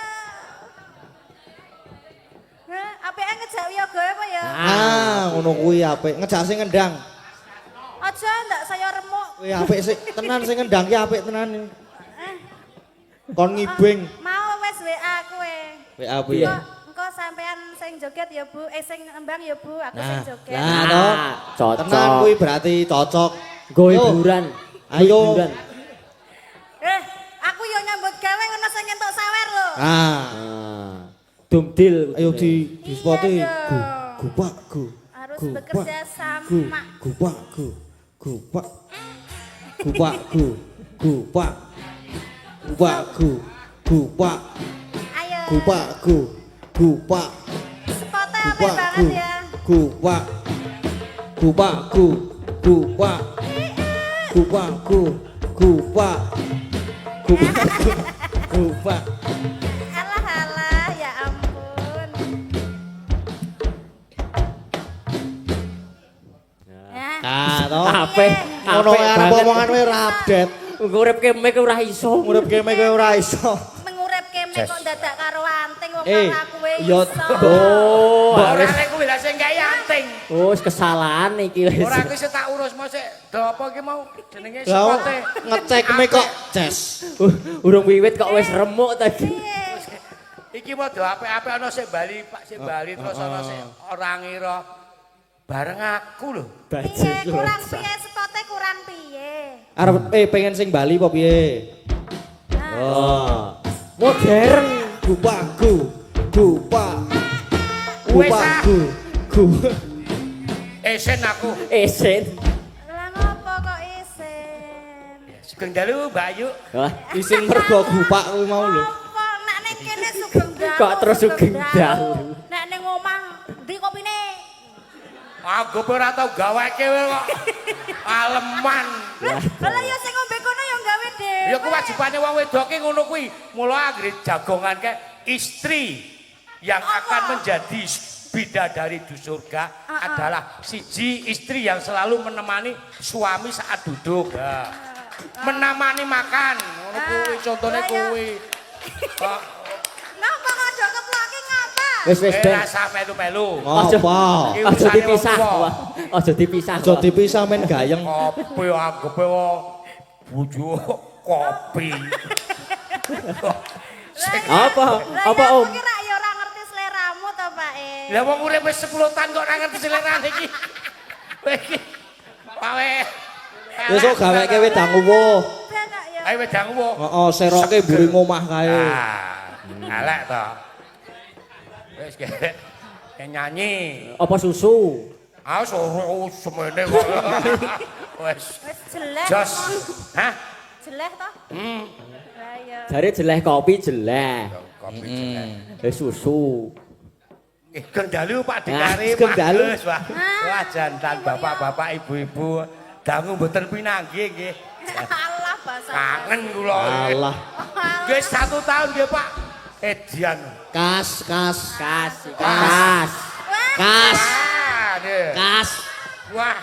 Hah, apike ngejak yoga apa ya? Ngono kuwi apik. Ngejak sing ngendang. Aja ndak saya remuk. Kuwi apik sik tenan sing ngendang ki apik tenan. Kon ngibing. Mau wis WA kowe. WA piye? Engko sampean sing joget ya Bu, sing embang ya Bu, aku sing joget. Lah toh. cocok. Tenan kuwi berarti cocok. Go Yo. hiburan. Ayo. Hiburan. Aku yo nyambut gawe ngono sing entuk sawer lho. Ah, Dumdil. ayo di spoti. Iya dong. Gupak gu. Harus Gupak, bekerja gu. sama. Gupak gu. Gupak. Gupak gu. Gupak. Gupak gu. Gupak. Ayo. Gupak gu. Gupak. Spotnya apik Gupak banget gu. ya. Gupak. Gupak gu. Gupak. Gupak gu. Gupak. Gupak gu. Gupak. Alah ya ampun. Ah, toh. Ape? Ngono Apik arep banget. omongan kowe ora update. Uripke mek ora iso. Urip kene kowe ora iso. Menguripke mek kok dadak karo anting wong Eh, karo kowe yo. iso. Oh, Ora wis nek kuwi lah sing gawe anting. wis kesalahan iki wis. Ora kuwi sik tak urus mau sik. Do apa ki mau jenenge Lah sepote. ngecek mek kok ces. Urung wiwit kok wis remuk tadi. Iki mau do apik-apik ana sik Bali, Pak sik Bali terus ana sik ora ngira bareng aku lho. Piye kurang piye spote kurang piye? Arep pengen sing Bali apa piye? Oh. Modern. Gupaku. Gupak. Wis ah. Gupaku. Gu. Esen aku. Esen. Lah ngopo kok isin? Sugeng dalu Mbak Ayu. Wah, Isin mergo gupak kuwi mau lho. Apa nek ning kene sugeng dalu. Kok terus sugeng dalu? Nek ning omah ndi kopine? Aku ora tau gaweke kok. Aleman. Lah ya sing ngombe kono ya gawe dhewe. Ya kewajibane wong wedoke ngono kuwi. Mula anggere jagongan ke istri yang akan menjadi bidadari di surga adalah siji istri yang selalu menemani suami saat duduk. menamani makan. Ngono kuwi contone kuwi. Kok Ngapa kok do keploki ngapa? Wis Ben. rasa melu-melu. Apa? Iki Aja urusane dipisah. wong tuwa. Aja dipisah. Aja dipisah men gayeng. Kopi anggepe bojo kopi. Apa? Apa Om? Lah kira ya ora ngerti seleramu to, Pak E. Lah wong urip wis 10 tahun kok ora ngerti selerane iki. Kowe iki wae. Wis kok gaweke wedang uwuh. Ben kok ya. Ayo wedang wo. Heeh, seroke mburi omah kae. Elek to. Wis ge nyanyi. Apa susu? Ah suruh semene kok. Wis Wis jelek. jos. Hah? Jelek to? Lah ya. Jare jeleh kopi jeleh. Kopi jelek. Susu. Gendalu Pak Dikari, Ah, gendalu. Agus, Wah, wah jantan bapak-bapak, ibu-ibu, dangu mboten pinanggih nggih. Alah bahasa. Kangen kula. Alah. Nggih 1 tahun nggih Pak. Edian. Kas. Kas. Kas. Ah, nggih. Kas. Wah.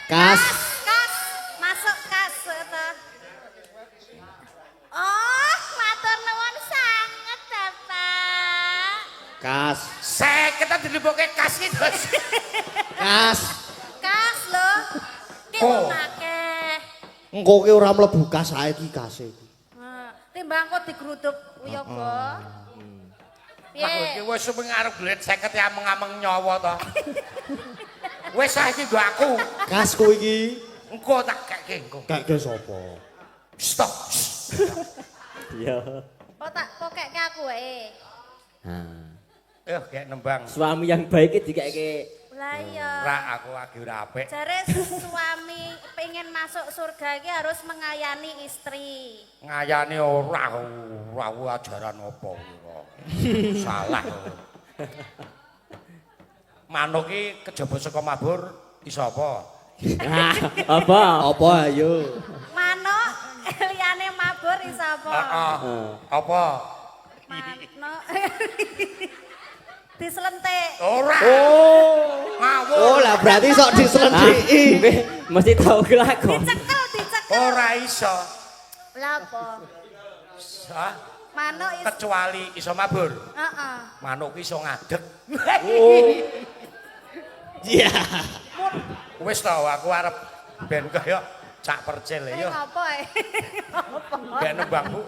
Kas. Kas, masuk kas to. Oh, matur nuwun sanget, Bapak. Kas. Saya kita diliboke kas iki, Dos. Kas. Kas lho. Ki Oh. wong akeh. Engko ki ora mlebu kas saiki kase iki. Timbang kok digrudup uyoga. Lah iki Piye? wis ngarep duit 50 ya ameng-ameng nyawa to. Wis saiki nggo aku. Kasku iki Engko tak keke engko. kakek sapa? Stop. Iya. Kok tak pokekke aku wae. Nah, Kayak nembang. suami yang baik iki dikeke Lah iya. Ra aku lagi ora apik. Jare suami pengen masuk surga iki harus mengayani istri. Ngayani ora ajaran apa ora. Salah. Manuk iki kejaba saka mabur iso apa? Ah, apa? Apa ayo? Manuk liyane mabur iso apa? Heeh. Apa? Manuk dislentik. Ora. Ngawur. Oh, lah berarti sok diselendiki. Mesti tahu kelakon. Dicekel. Ora iso. Lah apa? Hah? Manuk iso. Kecuali iso mabur. Heeh. Manuk iso ngadeg. Iya. Wis to aku arep ben kaya cak percil ya. Apa e? Ben nembangku.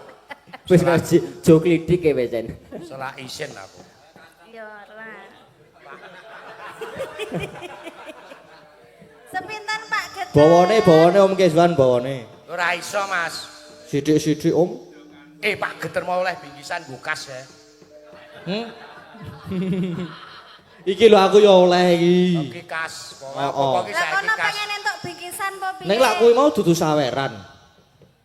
Wis ngaji jo klidik e wesen. Salah isin aku. Ya ora. Sepinten Pak Gedhe? Bawane Om Keswan bawane. Ora iso, Mas. Sithik-sithik Om. Pak Geter mau oleh bingkisan bukas ya. Iki lho aku ya oleh iki. Oke kas. Oh. Pokoknya Lah saiki kono kas. pengen entuk bingkisan apa piye? Nek lak kuwi mau dudu saweran.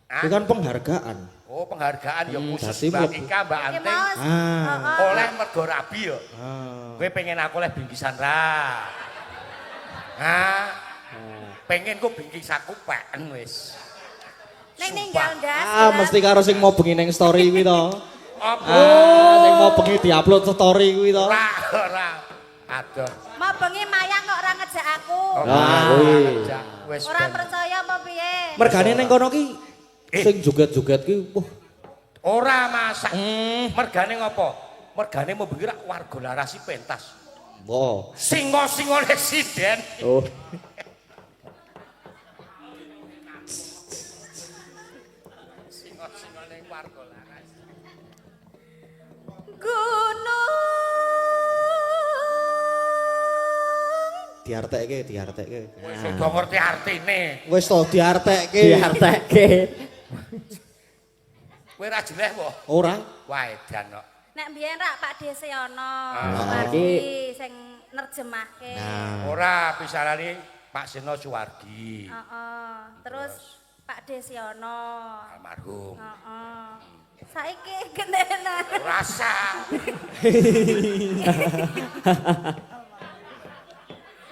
Hah? Itu kan penghargaan. Oh penghargaan ya khusus dadi Mbak mlebu. Ika, Mbak Iki Anting. mau. Ah. Oleh mergo rabi ya. Kowe pengen aku oleh bingkisan ra. Nah. Pengen ku bingkisaku peken wis. Ning ninggal ndas. Ah, mesti karo sing mau bengi ning story kuwi to. Apa? Ah, sing mau bengi diupload story kuwi to. Ora. Aduh. Mau bengi mayang kok ora ngejak aku. Nah, kuwi. Wis Ora ben. percaya apa piye? Mergane ning kono ki sing joget-joget ki wah. Ora masak. Mergane ngopo? Mergane mau bengi rak warga larasi pentas. Wah. Singo-singo residen. Oh. Singo-singo ning warga laras. Gunung. Diartekke. Wis udah ngerti artine. Wis to diartekke. Diartekke. Kowe ra jeleh po? Ora. Wah edan kok. Nek mbiyen rak Pak Desiono. iki sing nerjemahke. Ora pisanane Pak Seno Suwardi. Heeh. Terus Pak Desiono. Almarhum. Heeh. Saiki gendena. Rasa.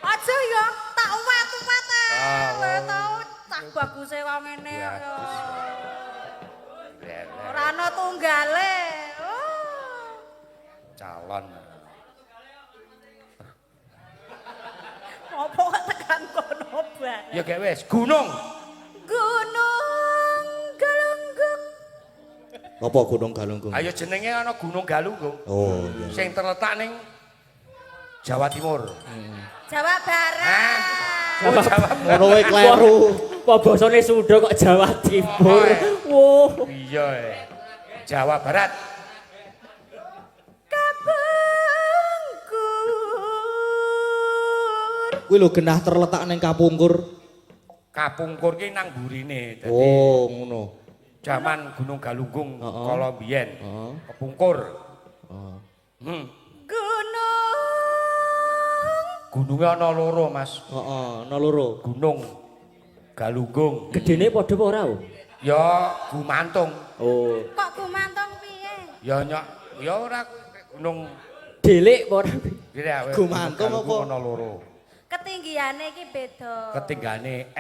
Aja ya, tak uwat-uwat ae. Ah, Kowe tau tak baguse kok ngene ya. Ora ana tunggale. Oh. Calon. Apa kok tekan kono banget. Ya gak wis, gunung. Gunung Apa Gunung Galunggung? Ayo jenenge ana Gunung Galunggung. Oh iya. Sing terletak ning Jawa Timur. Jawa Barat. Hah? Oh, Jawa Ngono wae kleru. Kok basane Sunda kok Jawa Timur. Woh. Iya. Jawa Barat. Kuwi lho genah terletak ning Kapungkur. Kapungkur ki nang burine. Dadi Oh, ngono. zaman Gunung Galunggung Heeh. kala biyen. Heeh. Kepungkur. Oh. Hmm. Gunung. Gununge ana loro, Mas. Heeh, ana loro. Gunung Galunggung. Gedene padha apa ora? Ya gumantung. Oh, Kok gumantung piye? Ya nyok, ya ora gunung delik apa ora? Gumantung Galunggung apa? ana loro. Ketinggiane iki beda. Ketinggane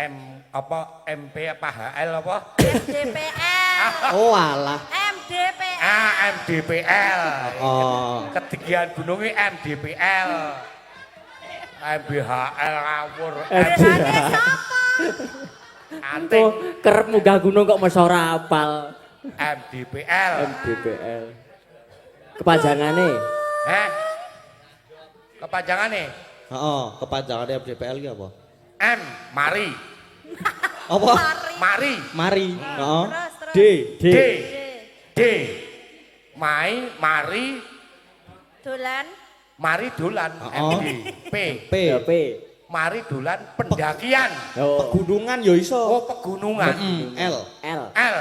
MP apa HL apa? MDPL. Oh alah. MDPL. MDPL. Oh. Ketinggian gunungnya MDPL. MBHL ngawur. Berane sapa? Anting Oh, kerep munggah gunung kok mesti ora apal. MDPL. MDPL. Kepanjangane Kepanjangane Heeh, kepanjangane FDPL ki apa? M mari. Apa? Mari. Mari. Heeh. Terus. D. D. D. Mari Dolan. mari dolan. Oh. MD. P. P. P. Mari dolan pendakian. Oh, Pegunungan ya iso. Oh, pegunungan. L. L. L.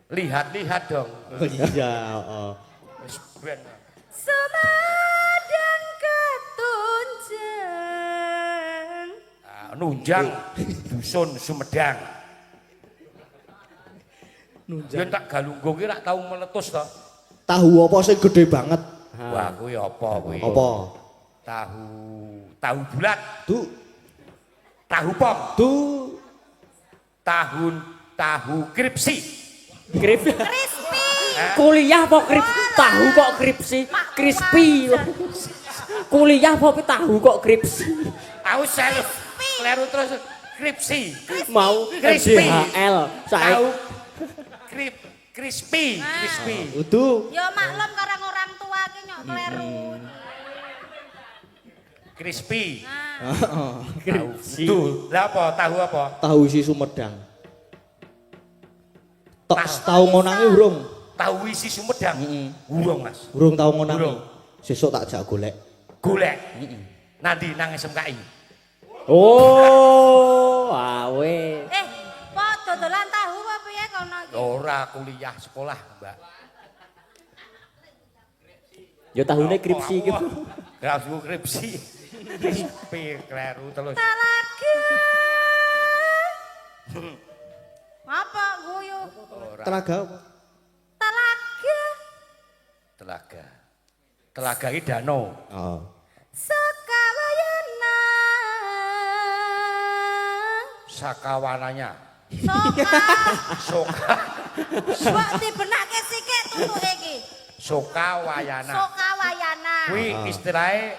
Lihat-lihat dong. Oh iya, heeh. Wis ben. Semadan ketunjang. Nunjang dusun Sumedang. Nunjang. Yen tak Galunggung ki rak tau meletus to. Tahu apa sing gede banget? Wah, kuwi apa kuwi? Apa? Tahu bulat, Tuh, tahu pom, tuh. tahu kripsi. Crispy. Crispy. Kuliah apa kripsi? Tahu kok kripsi? Crispy. Kuliah apa tahu kok kripsi? Aku sel kleru terus kripsi. Mau Crispy. MDHL. Tahu Saiki crispy. Udu. Ya maklum karang orang tua ki nyok kleru. Crispy. Heeh. kripsi. Tuh, lah apa? Tahu apa? Tahu isi Sumedang. Tok tahu ngonangi urung. Tahu isi Sumedang. Urung, Mas. Urung tahu ngonangi. Urung. Sesuk tak jak golek. Golek. Nanti nang SMKI. Oh, awe. Kok dodolan tahu apa piye kono iki? Ora kuliah sekolah, Mbak. Ya tahune kripsi iki. Tahu kripsi. Crispy kleru terus. Talaga. Apa guyu? Ora. Telaga apa? Talaga. Telaga. Telaga iki danau. Oh. Sakawayana. Sakawananya. Soka. Soka. Kok dibenake sikik tutuke iki? Sokawayana. Sokawayana. Kuwi istilahnya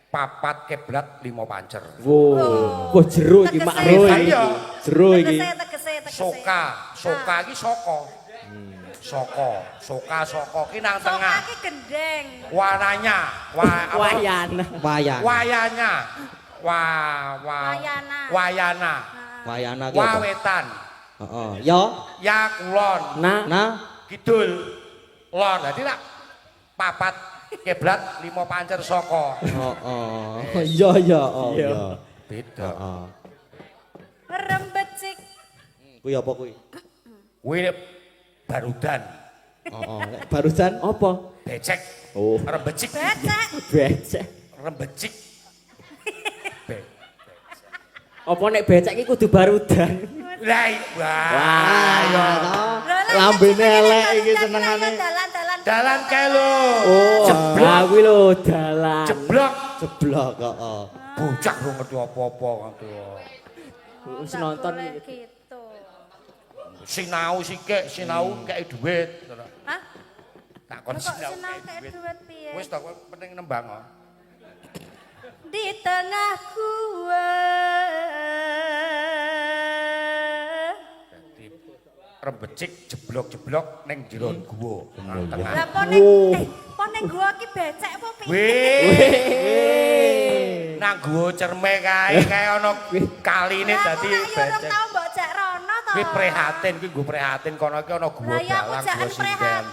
papat kiblat 5 pancer. Wow, wah jero iki Tegese. makro iki. Iya. Jero iki. Tegese. Soka iki soko. Soko ki nang Soka tengah. iki gendeng. Warnanya, Wayana. Wayan. wayanya. Wayana. Wayana. Wayana ki apa? Wawetan. Heeh. Ya. Ya kulon. Nah, Kidul. Lor. Dadi tak papat kiblat 5 pancer soko. Heeh. Iya iya, oh iya. Beda. Heeh. Rembecik. Kuwi apa kuwi? Kuwi barudan. Heeh. Nek barusan apa? Becek. Oh, Rembecik. Becek. becek. Rembecik. Apa nek becek iki kudu barudan? Lah, Wah, ya toh. Lambene elek iki senengane. Dalan-dalan. dalan kae lho. Oh, Jeblok. ah kuwi lho dalan. Jeblok. Jeblok heeh. Bocah ora ngerti apa-apa ngono. Wis nonton Boleh iki. gitu. Sinau sithik, sinau kei dhuwit. Hah? Tak kon Kok sinau senang kei kayak dhuwit. duit piye? Wis tak penting nembang kok. Di tengah gua. Dadi rembecik jeblok-jeblok ning jero guwa. Tengah. Lah pon ning gua ki becek apa piye? Wih. Nang guwa cerme kae ana kaline dadi becek. Tau mbok jak rono to. Kuwi prihatin, kuwi nggo prihatin kono iki ana guwa Lah ya aku dalang jaken guwa sinden. prihatin.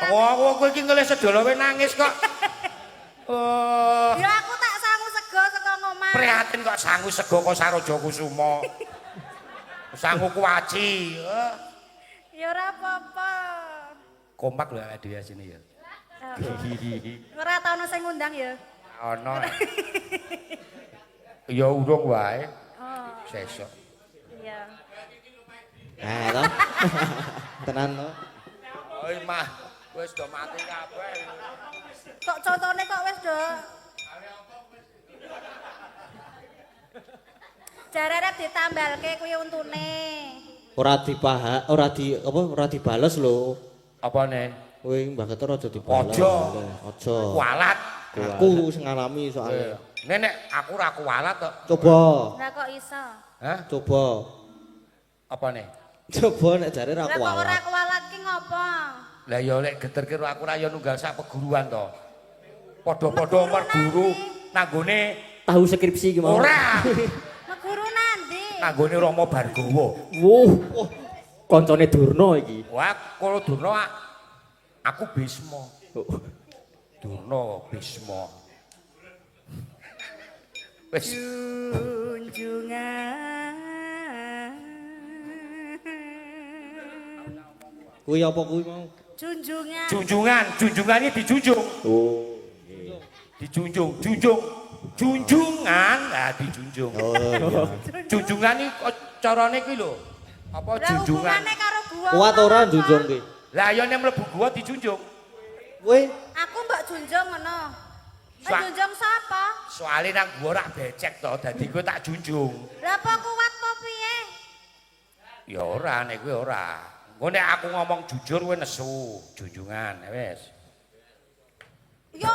Oh, kowe iki ngelih sedolo wae nangis kok. Oh. Ya aku tak sangu sego saka ngomah. Prihatin kok sangu sego kok Saroja Kusuma. Sangu kuwaci. Ya ora apa-apa. Kompak lho awake dhewe sini ya. Ora tau ono sing ngundang ya. Ono. Ya urung wae. Oh, Sesuk. iya. Nah, toh. Tenan to. Oi mah, wis do mati kabeh. Kok contone kok wis do. Jarane ditambalke kuwi untune. Ora ora dibales lho. Apane? Kowe Mbah Ketur aja dibales. Aja. Aja. Kualat. Aku sing ngalami soalnya. Nenek aku ora kualat kok. Coba. Lah kok iso? Hah? Coba. Apane? Coba nek jare ra Lah kok ora kualat. kualat ki ngopo? Lah ya lek geter karo aku ra ya nunggal sak peguruan to. Padha-padha merguru nanggone Tahu skripsi ki mau. ora. Meguru nandi? Nanggone Rama Bargawa. Wuh. Koncone Durna iki. Wah, kalau Durna aku Bisma. Oh. Durna Bisma. Wis Kuwi apa kuwi mau? Junjungan. junjungan iki dijunjung. Oh. Dijunjung, junjungan, nah dijunjung. Oh iya. Junjungan iki carane kuwi lho. Apa Lah junjungan? hubungane karo gua. Kuat ora njunjung ki? Lah ya nek mlebu gua dijunjung. Kowe Aku mbok junjung ngono. Sa- Junjung sapa? Soale nang gua rak becek to, dadi kowe tak junjung. Lah apa kuat apa piye? Ya ora, nek kowe ora. Engko nek aku ngomong jujur kowe nesu, junjungan, wis. Yo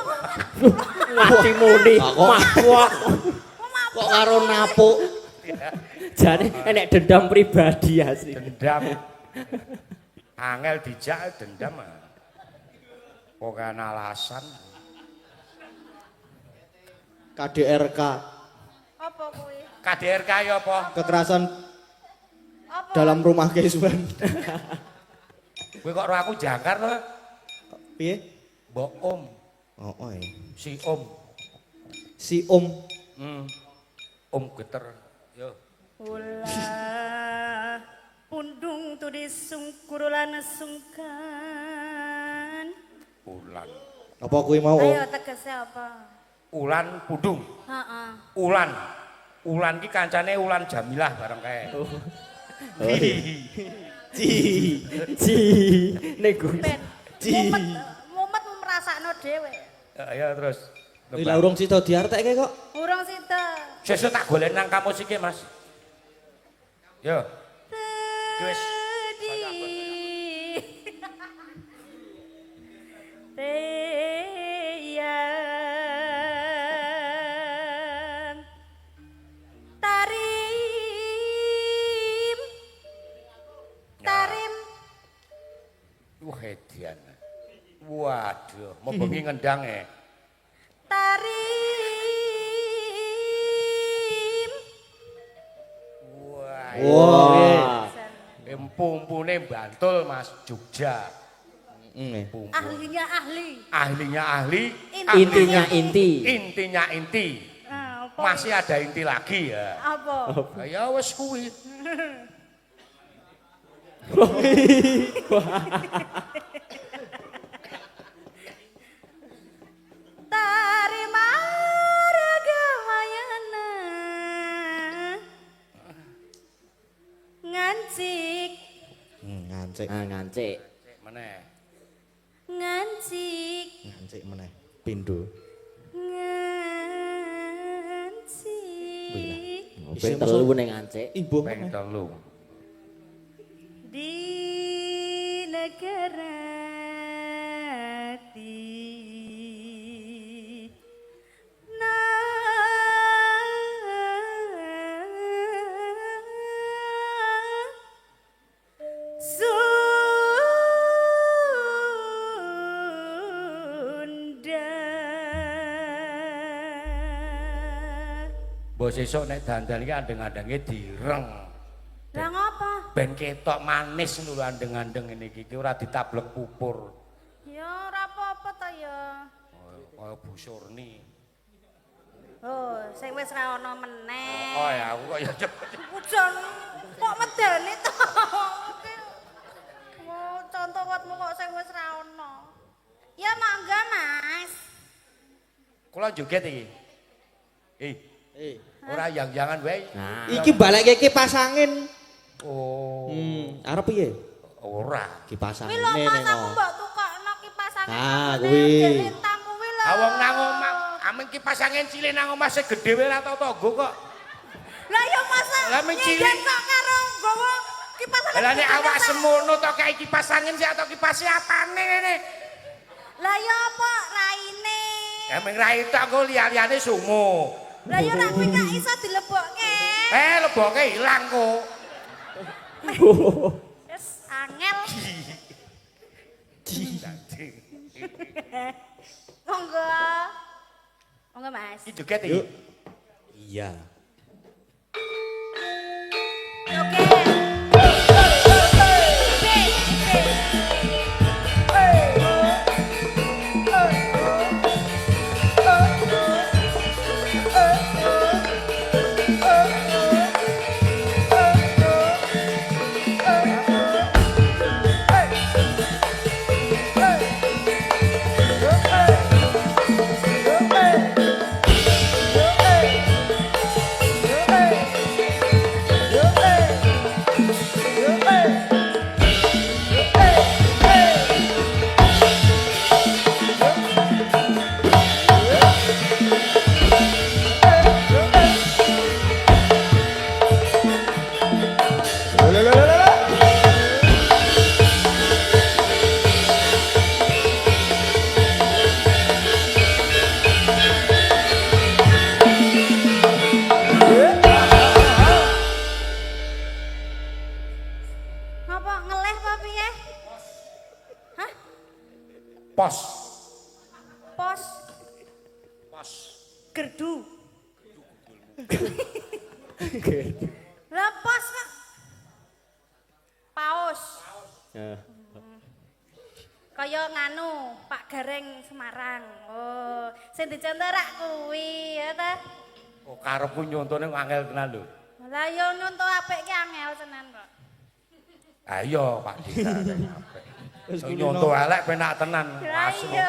Mati muni. Wah. kok karo napuk. Jane enek dendam pribadi asli. Dendam. Angel dijak dendam. Kok kan alasan. KDRK. apa kuwi? KDRK ya apa? Kekerasan Apa? dalam rumah keisuan. Kowe kok ro aku jangkar to? Piye? Mbok Om, Oh, oh ya. si Om. Si Om. Om geter. Yo. Ulah pundung tudis sungkurulan sungkan. Ulan. Apa kuwi mau Om? Ayo tegese apa? Ulan pudung. Heeh. Ulan. Ulan ki kancane Ulan Jamilah bareng kae. Ci. Nego. Ben. Mumet merasakno dhewe. Ya terus. Lah urung sida diartekke kok. Urung sida. Sesuk tak golek nang kamus iki, Mas. Yo. Wis. Teyang tarim tarim Wah, edian. Waduh, mau bengi ngendang tarim Wah, Wah. empumpune Bantul, Mas, Jogja. Pumpu. ahlinya ahli. Ahlinya ahli, Intinya inti. intinya inti. Apa? Masih ada inti lagi ya. Apa? Ya wes kuwi. Tarimaragamana ngancik Ngancik. Ah ngancik. Meneh. ngancik Ngancik meneh. Pindho. ngancik Ping telu ning ngancik. Ibu Peng meneh. telu. di negara hati nah engko sesuk nek dandan iki andeng-andenge direng. Lah ngapa? Ben ketok manis lho andeng-andeng ngene iki ora ditablek pupur. Ya ora apa-apa ta ya. Kaya Bu Surni. Oh, sing wis ra ono meneh. Oh ya aku kok ya Ujan kok medeni to. Oh, contoh watmu kok sing wis ra ono. Ya mangga, Mas. kula joget iki. Ora yang-jangan wae. Nah, Iki balekke kipas angin. Oh, Arep piye? ora. Kipas Kuwi angin lho Mas ning aku mbok tukokno kipas angin. Ah, aku kuwi. nek lintang kuwi lho. Awong nang omah, amen kipas angin cilik nang omah sing gedhe wae ora tau tanggo kok. Lah ya masa Lah mencili. nyenyen kok karo nggawa kipas angin. Lah nek awak semono to kae kipas angin sik atau kipas apane ngene. Lah ya apa raine? Emeng ra itu aku liya-liyane sumo. Lah ya nek kuwi gak iso dilebokke. Leboke ilang kok. Wis angel. Monggo. Monggo Mas. Iki joget iki. Iya. Oke. Apa ngeleh apa piye? Hah? Pos. Pos Pos. gerdu. Lah pos kok. Paus. Kaya nganu, Pak Gareng Semarang. Oh, sing dicontorak kuwi ya ta. Kok karepku nyontone angel tenan lho. Lah ya nyonto apik ki angel tenan kok. Ayo Pak Dika sing apik. Sing nyonto elek penak tenan. Lah Asli. iya.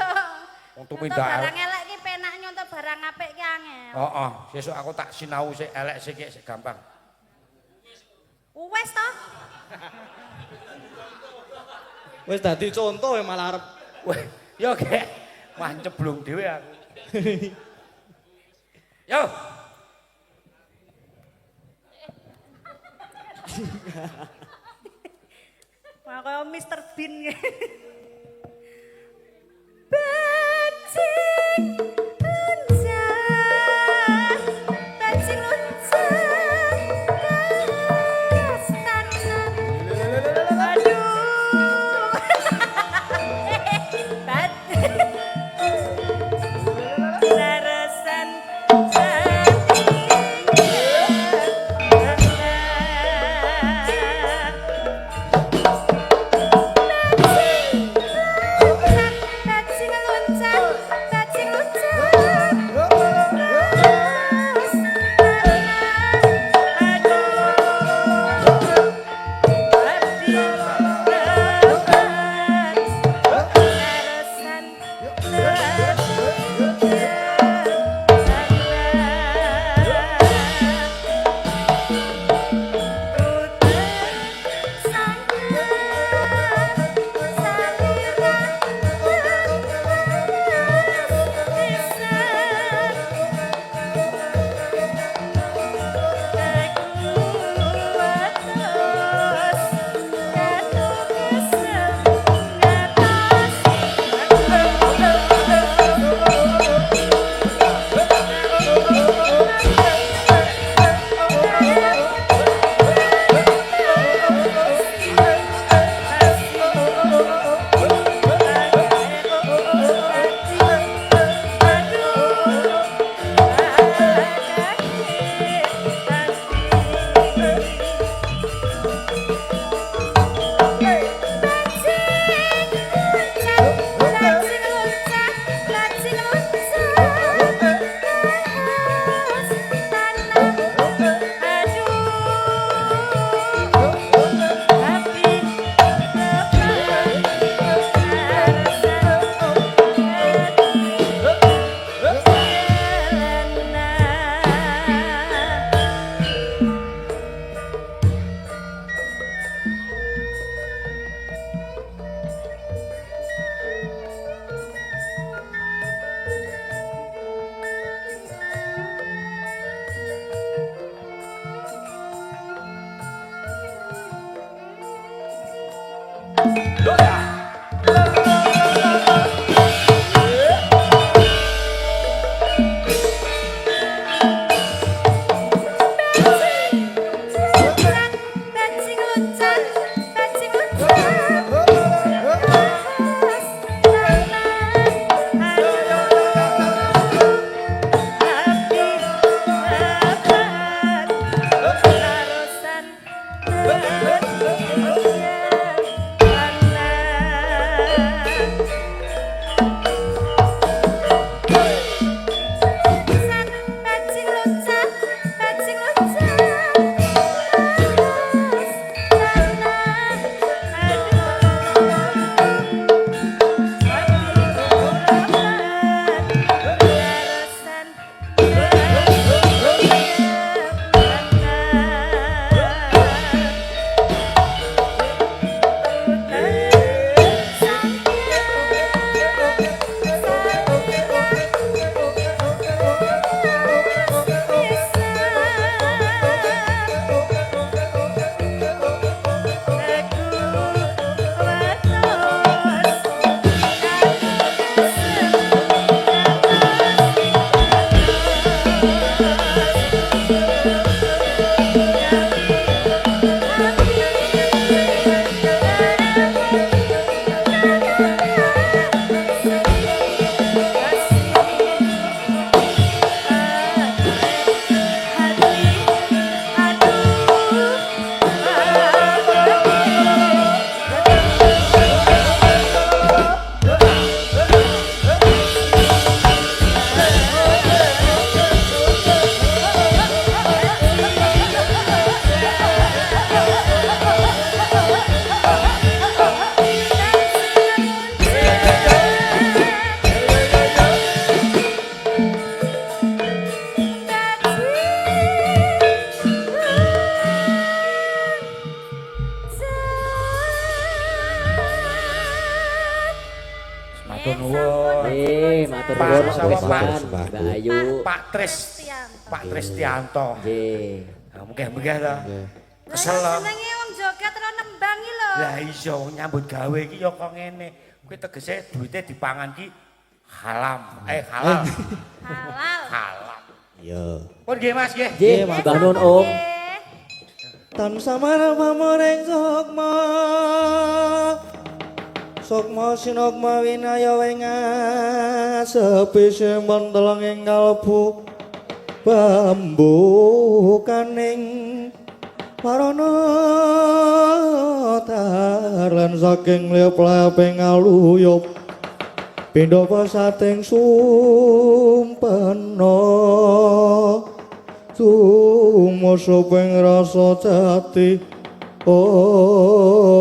Untuk Nyonto pindah barang elek ki penak nyonto barang apik ki angel. Heeh, sesuk aku tak sinau sik elek sik gampang. Wes to? Wis dadi contoh malah arep Wah, yo gek manceblung dhewe aku. Yo. Wah kaya Mr. Bean. Bajing lunjah, bajing lunjah, kastanan. Aduh. Larasan Matur nuwun. Matur Pak nuwun sapa, Pak? Mbak Ayu. Pak Tristianto. Nggih. Nah, mungkin-mungkin ta. Kesel lho. Senenge wong joget ora nembang iki lho. Lah iya wong nyambut gawe iki ya kok ngene. Kuwi tegese duwite dipangan ki halal. Halal. Halal. Iya. Pun nggih Mas nggih. Nggih, mbah nun Om. Tansah marang pamoring sukma. Sukma sinukma winaya wengas sepise menteleng ing kalbu bambu kaning parana taran saking lep-leping aluyup pindha pasating sumpena sumusuping rasa jati oh